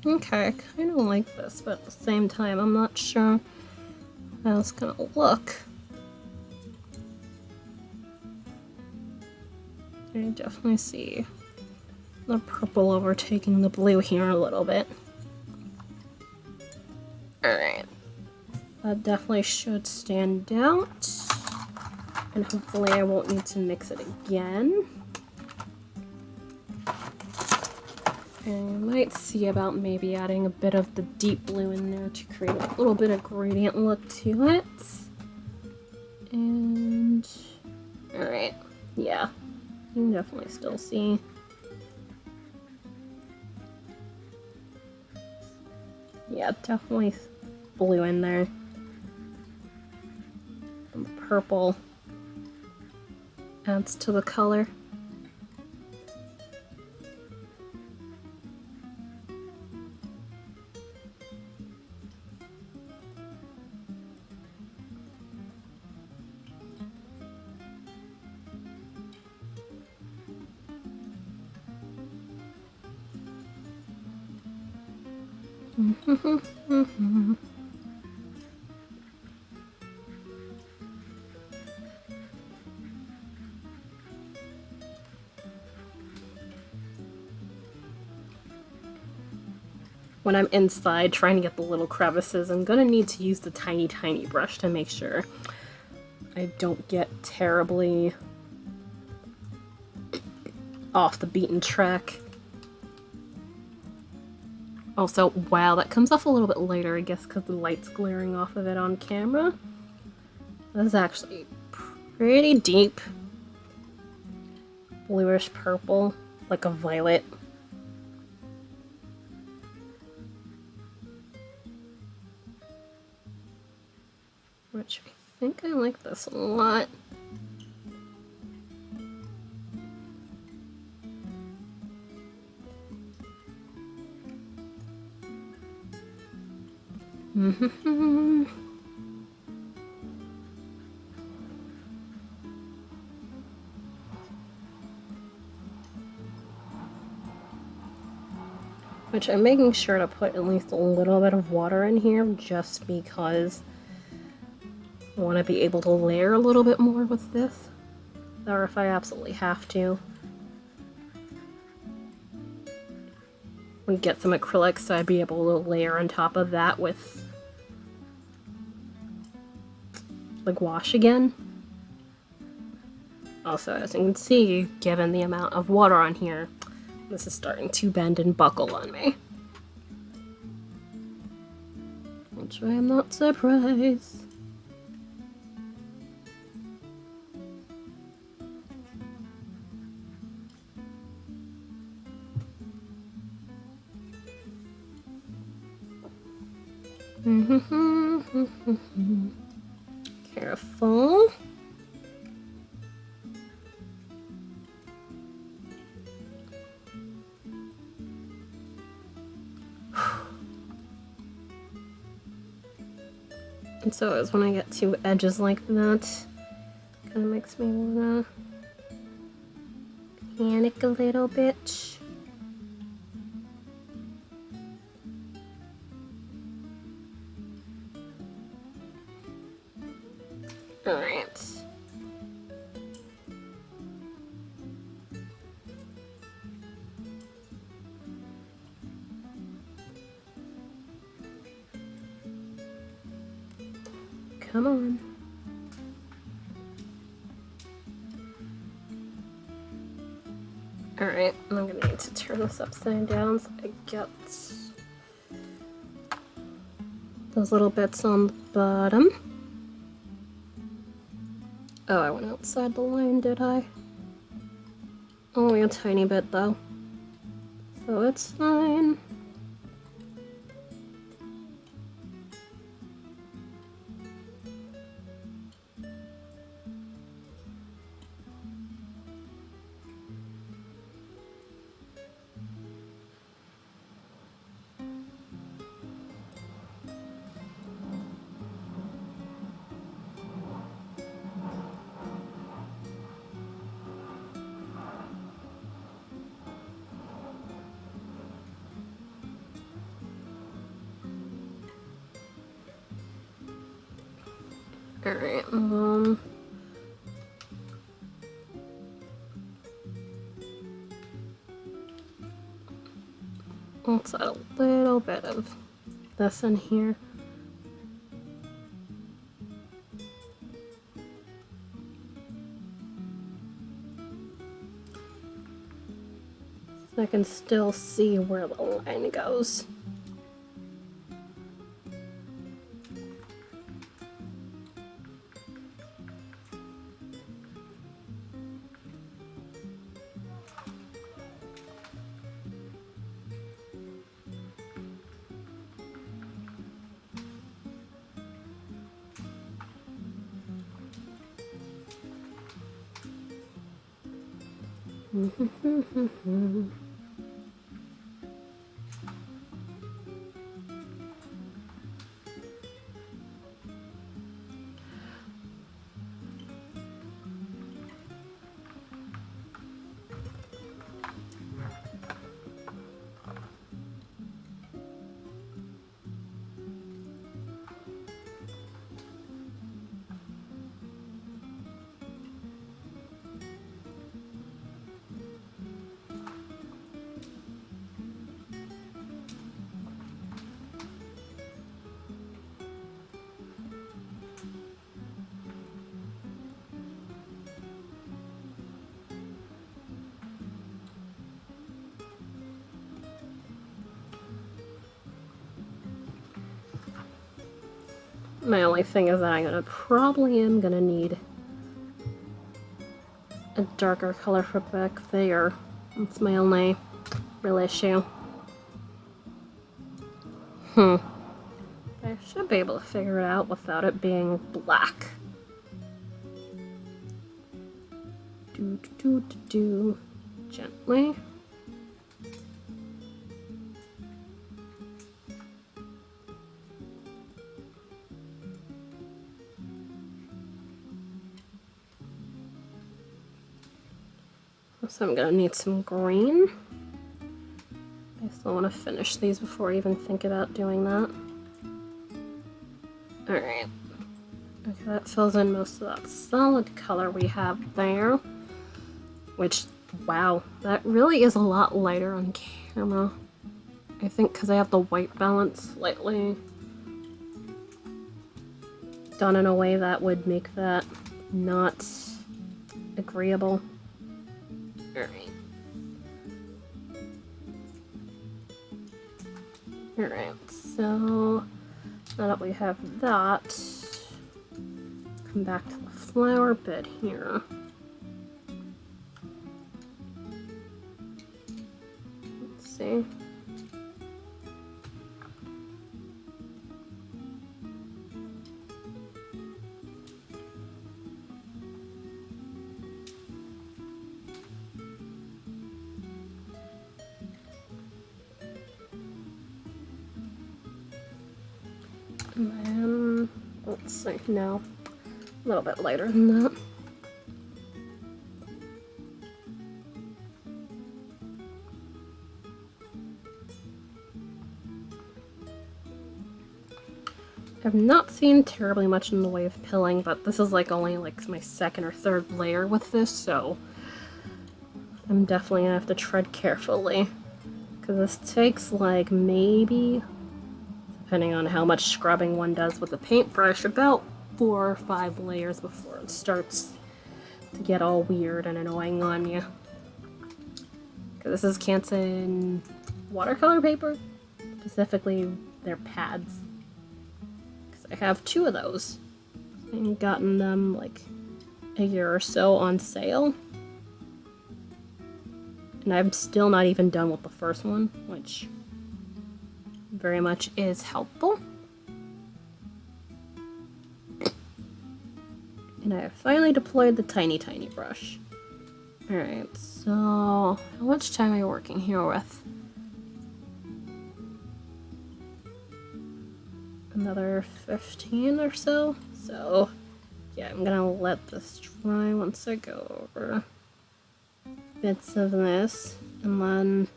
Okay, I kind of like this, but at the same time, I'm not sure how it's gonna look. I definitely see the purple overtaking the blue here a little bit. Alright. That definitely should stand out. And hopefully I won't need to mix it again. And you might see about maybe adding a bit of the deep blue in there to create a little bit of gradient look to it. And alright, yeah, you can definitely still see. Yeah, definitely blue in there. And the purple adds to the color. When I'm inside trying to get the little crevices, I'm gonna need to use the tiny brush to make sure I don't get terribly off the beaten track. Also, wow, that comes off a little bit lighter, I guess, because the light's glaring off of it on camera. This is actually pretty deep. Bluish purple, like a violet. Which I think I like this a lot. Which I'm making sure to put at least a little bit of water in here just because I want to be able to layer a little bit more with this, or if I absolutely have to. would get some acrylics so I'd be able to layer on top of that with like wash again. Also, as you can see, given the amount of water on here, this is starting to bend and buckle on me. Which I am not surprised. Careful. And so it's when I get to edges like that, kind of makes me wanna panic a little bit. Alright. Come on. Alright, I'm gonna need to turn this upside down so I get those little bits on the bottom. Oh, I went outside the line, did I? Only a tiny bit though. So it's fine. Alright, let's add a little bit of this in here. So I can still see where the line goes. My only thing is that I probably am gonna need a darker color for back there. That's my only real issue. I should be able to figure it out without it being black. Gently. So I'm gonna need some green. I still want to finish these before I even think about doing that. Alright. Okay, that fills in most of that solid color we have there. Which, wow, that really is a lot lighter on camera. I think because I have the white balance slightly done in a way that would make that not agreeable. Alright. Alright, so now that we have that, come back to the flower bed here. Let's see. And then, let's see, no, a little bit lighter than that. I've not seen terribly much in the way of pilling, but this is like only like my second or third layer with this, so I'm definitely gonna have to tread carefully. Because this takes like maybe, depending on how much scrubbing one does with the paintbrush, about 4 or 5 layers before it starts to get all weird and annoying on you. Because this is Canson watercolor paper, specifically their pads. Because I have 2 of those. I've gotten them like a year or so on sale. And I'm still not even done with the first one, which very much is helpful. And I have finally deployed the tiny brush. Alright, so how much time am I working here with? Another 15 or so? So yeah, I'm gonna let this dry once I go over bits of this, and then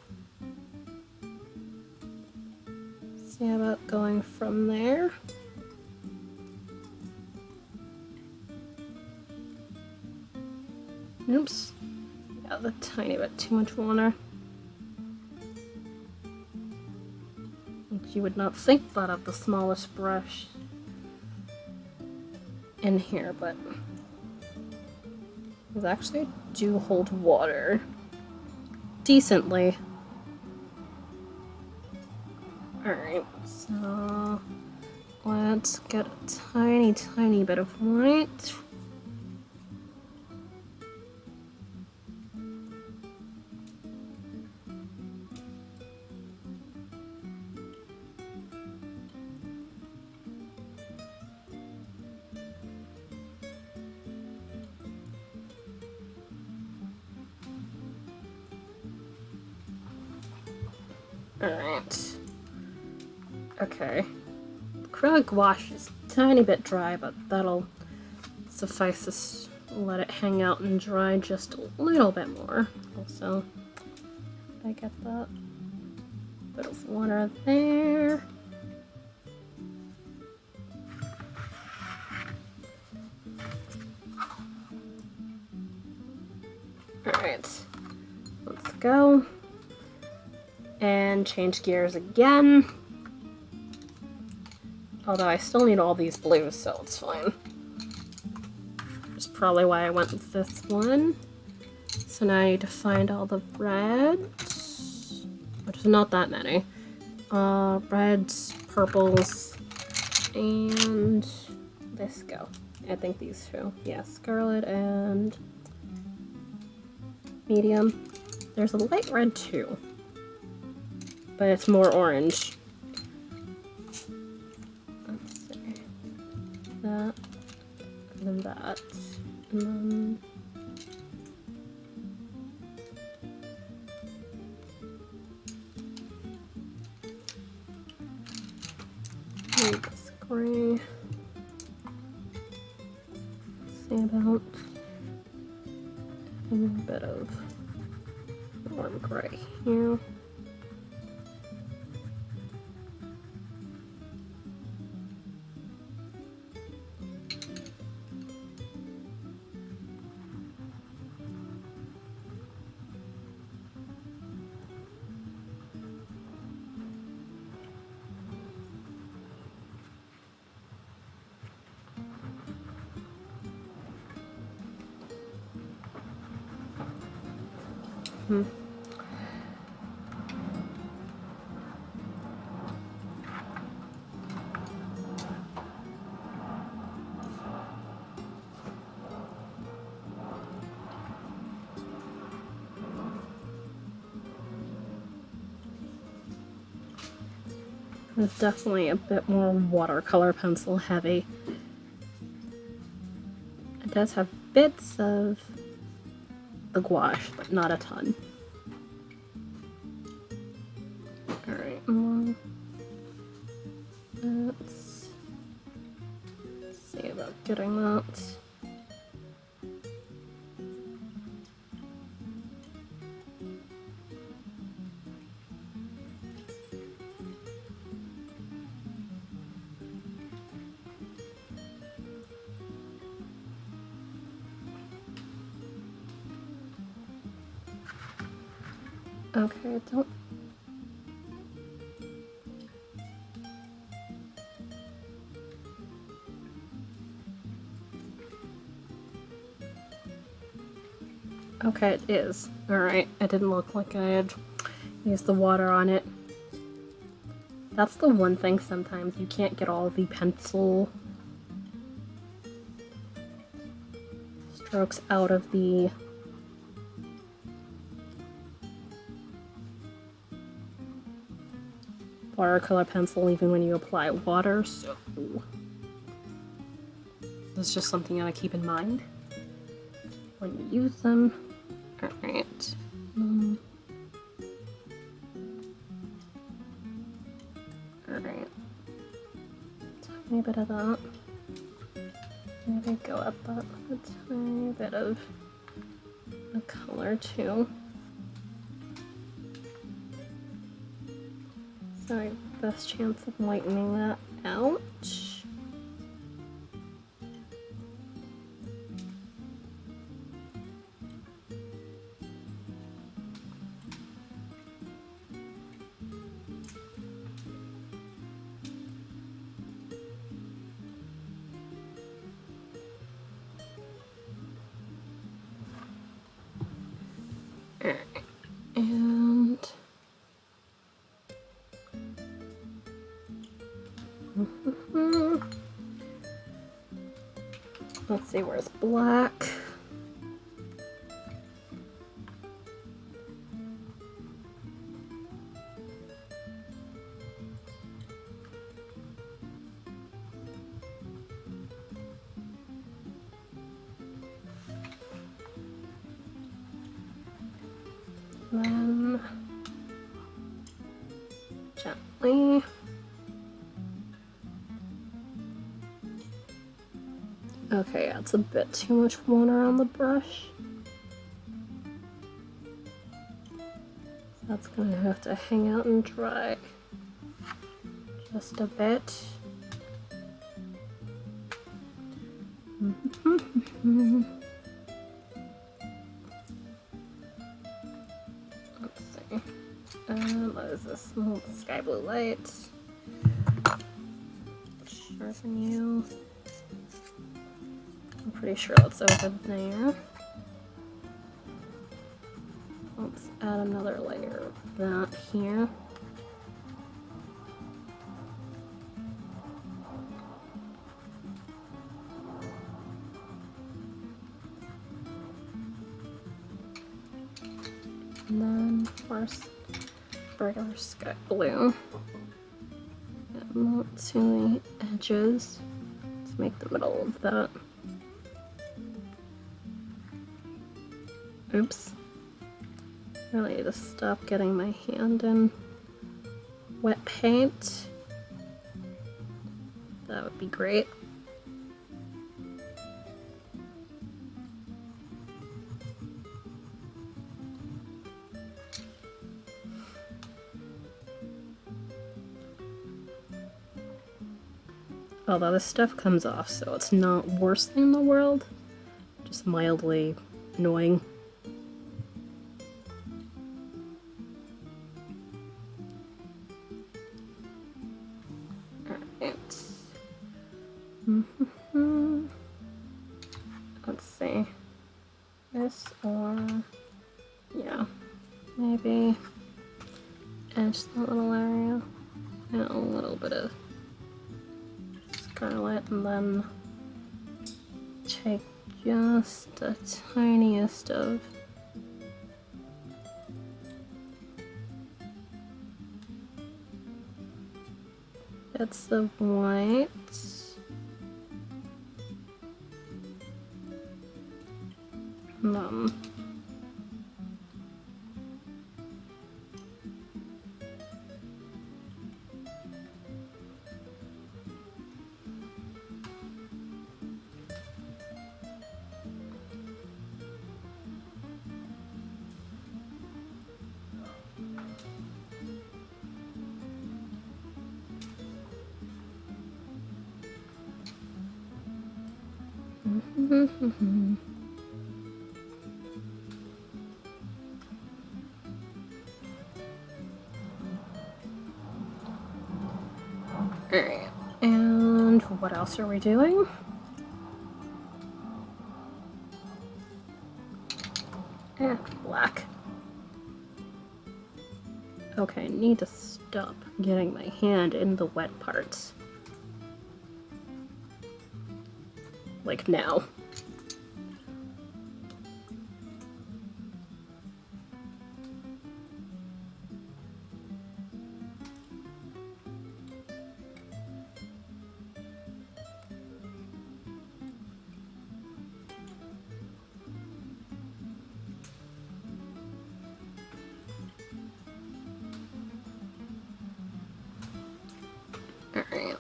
see about going from there. Oops, got a tiny bit too much water. You would not think that of the smallest brush in here, but these actually do hold water decently. Alright, so let's get a tiny bit of white. Alright. Okay. Acrylic wash is a tiny bit dry, but that'll suffice us. Let it hang out and dry just a little bit more. Also, I get that bit of water there. Alright. Let's go. And change gears again. Although I still need all these blues, so it's fine. That's probably why I went with this one. So now I need to find all the reds, which is not that many. Reds, purples, and this go. I think these 2. Yeah, scarlet and medium. There's a light red too, but it's more orange. Let's see. That, and then that, and then this gray. See about a bit of warm gray here. It's definitely a bit more watercolor pencil heavy. It does have bits of the gouache, but not a ton. Alright, let's see about getting that. Okay, don't. Okay, it is. Alright, it didn't look like I had used the water on it. That's the one thing sometimes you can't get all the pencil strokes out of the watercolor pencil even when you apply water, so that's just something you gotta keep in mind when you use them. Alright. Alright. Tiny bit of that. Maybe go up that with a tiny bit of the color too. So I have the best chance of lightening that out. And let's see, where's black? Then gently. Okay, that's a bit too much water on the brush. That's gonna have to hang out and dry just a bit. Let's see. What is this? Oh, sky blue light. Sharpen you. I'm pretty sure that's over there. Let's add another layer of that here. And then first regular sky blue. Add more to the edges to make the middle of that. Oops. Really need to stop getting my hand in wet paint. That would be great. Although this stuff comes off, so it's not worst thing in the world, just mildly annoying. Alright. Let's see. This or... yeah. maybe edge that little area. And a little bit of scarlet, and then take just the tiniest of bits of white. And then alright, and what else are we doing? Black. Okay, I need to stop getting my hand in the wet parts. Like now. Alright.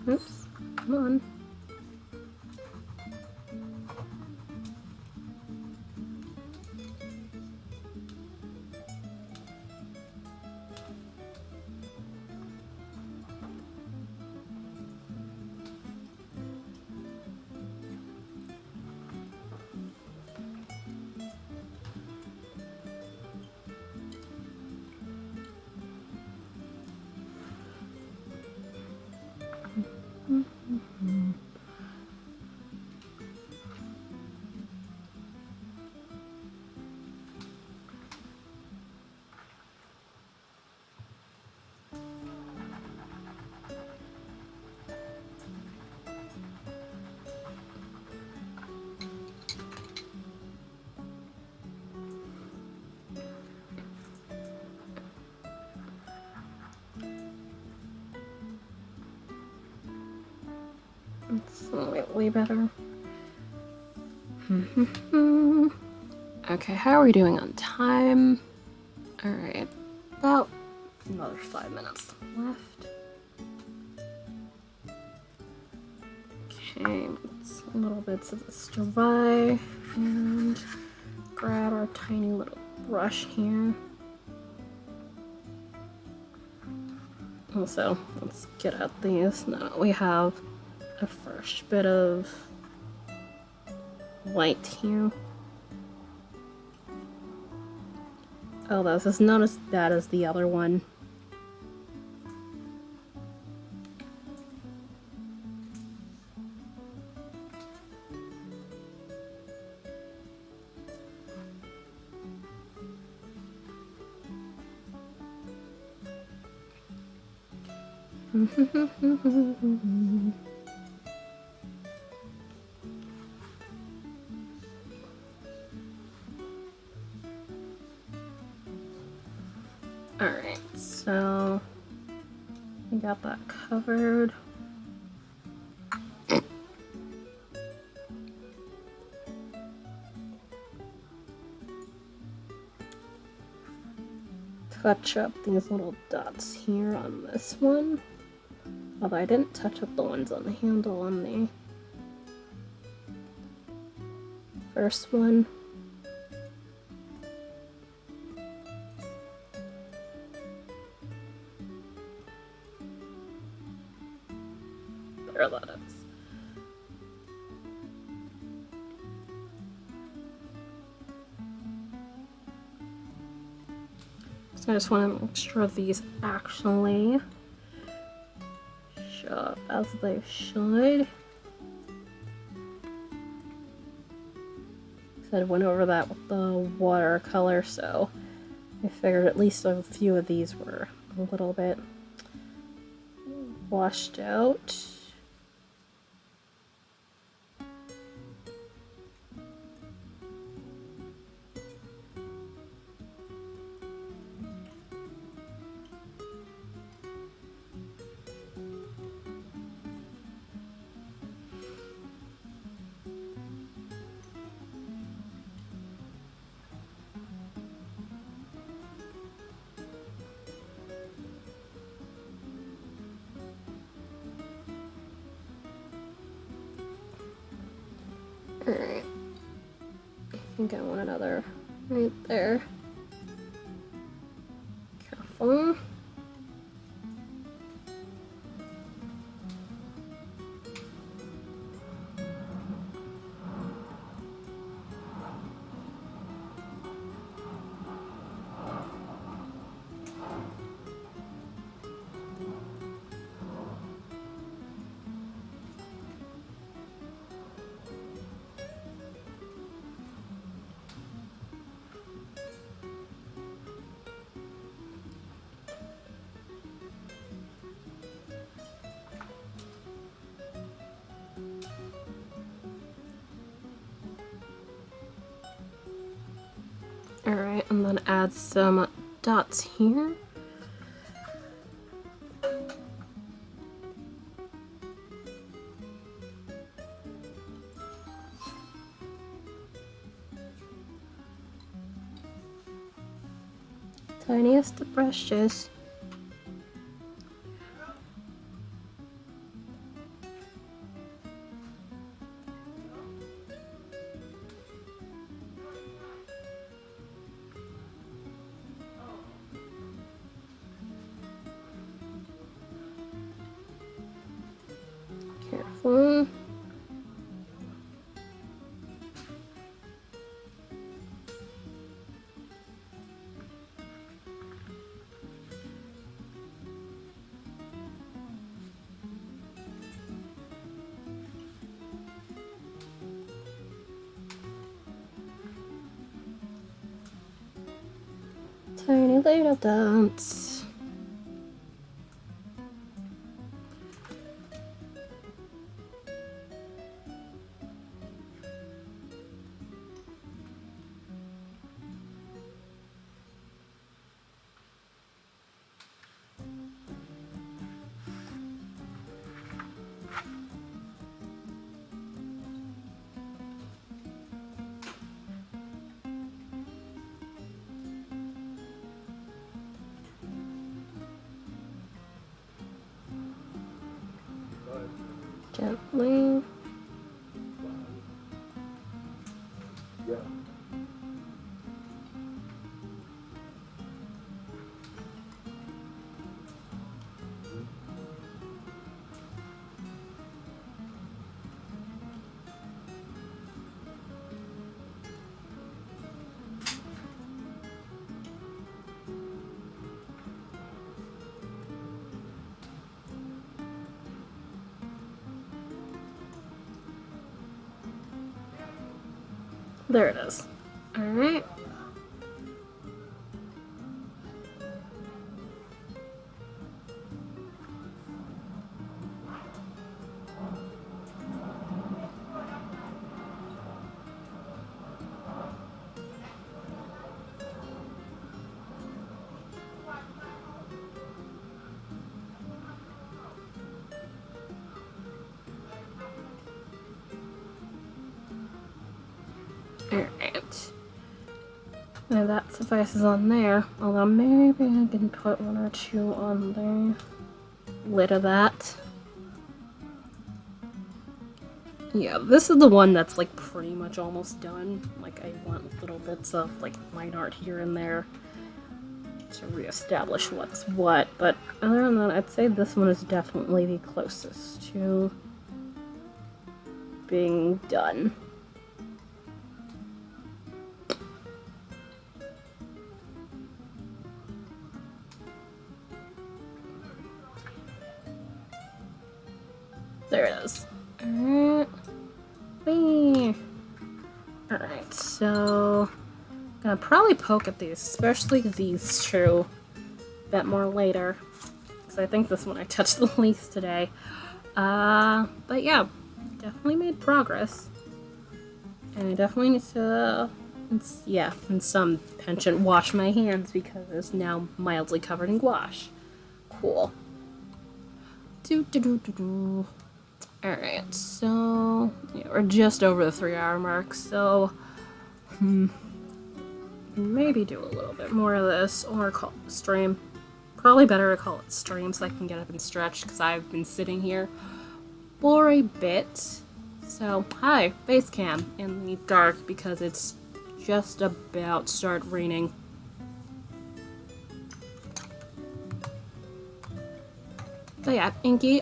Oops, come on. Slightly better. Okay, how are we doing on time? Alright, about another 5 minutes left. Okay, let's little bits of this dry and grab our tiny little brush here. Also, let's get at these now that we have a fresh bit of white here. Oh, this is not as bad as the other one. Alright, so we got that covered. Touch up these little dots here on this one. Although I didn't touch up the ones on the handle on the first one. There that is. So I just want to make sure these actually up as they should. I went over that with the watercolor, so I figured at least a few of these were a little bit washed out. Alright. I think I want another right there. Careful. Alright, and then add some dots here. Tiniest of brushes. Careful. Tiny little dots. Gently. Yeah. There it is. Alright. Alright. Now that suffices on there, although maybe I can put one or two on the lid of that. Yeah, this is the one that's like pretty much almost done. Like I want little bits of like line art here and there to reestablish what's what, but other than that, I'd say this one is definitely the closest to being done. There it is. Alright. Whee! Alright, so I'm gonna probably poke at these, especially these two, a bit more later. Because I think this one I touched the least today. But yeah, definitely made progress. And I definitely need to, in some penchant, wash my hands because it's now mildly covered in gouache. Cool. Alright, so yeah, we're just over the 3-hour mark, so maybe do a little bit more of this or call it a stream. Probably better to call it stream so I can get up and stretch because I've been sitting here for a bit. So, hi, face cam in the dark because it's just about to start raining. But yeah, Inky,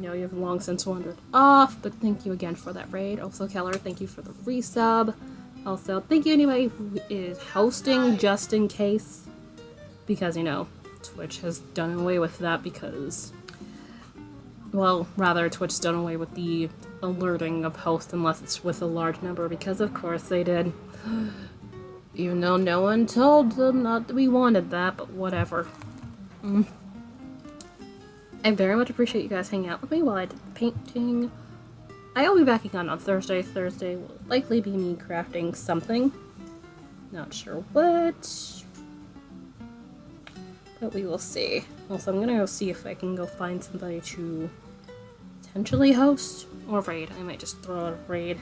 you've long since wandered off, but thank you again for that raid. Also, Keller, thank you for the resub. Also, thank you anybody who is hosting just in case, because, Twitch has done away with that because, well, rather, Twitch's done away with the alerting of hosts unless it's with a large number, because of course they did. Even though no one told them not that we wanted that, but whatever. I very much appreciate you guys hanging out with me while I did the painting. I'll be back again on Thursday. Thursday will likely be me crafting something. Not sure what. But we will see. Also, I'm gonna go see if I can go find somebody to potentially host or raid. I might just throw out a raid.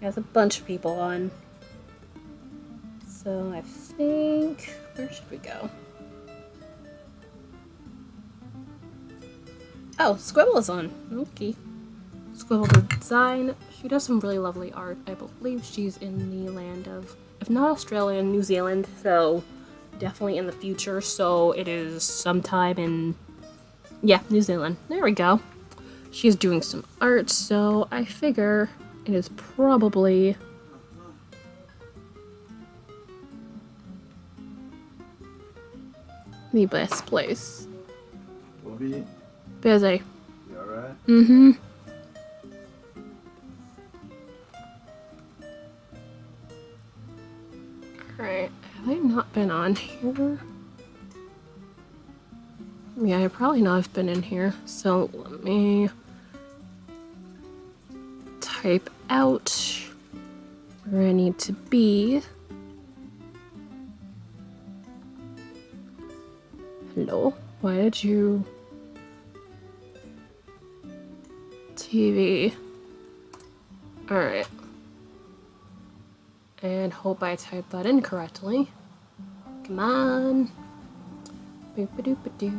There's a bunch of people on. So I think, where should we go? Oh, Squibble is on. Okay. Squibble Design. She does some really lovely art. I believe she's in the land of, if not Australia, New Zealand. So definitely in the future. So it is sometime in, yeah, New Zealand. There we go. She's doing some art. So I figure it is probably the best place. Bobby, Busy. you alright? Mm-hmm. Alright, have I not been on here? Yeah, I probably not have been in here, so let me type out where I need to be. Hello? Why did you... TV. Alright. And hope I typed that in correctly. Come on. Boop-a-doop-a-doo.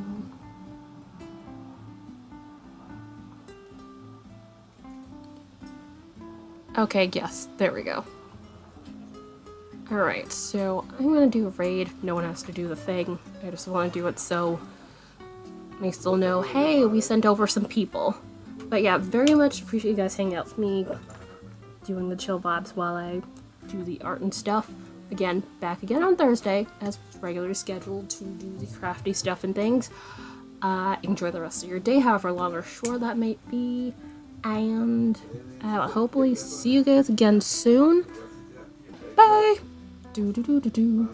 Okay, yes, there we go. Alright, so I'm gonna do a raid. No one has to do the thing. I just want to do it so we still know, hey, we sent over some people. But yeah, very much appreciate you guys hanging out with me, doing the chill vibes while I do the art and stuff. Again, back again on Thursday, as regularly scheduled, to do the crafty stuff and things. Enjoy the rest of your day, however long or short that might be. And I'll hopefully see you guys again soon. Bye! Do do do do do.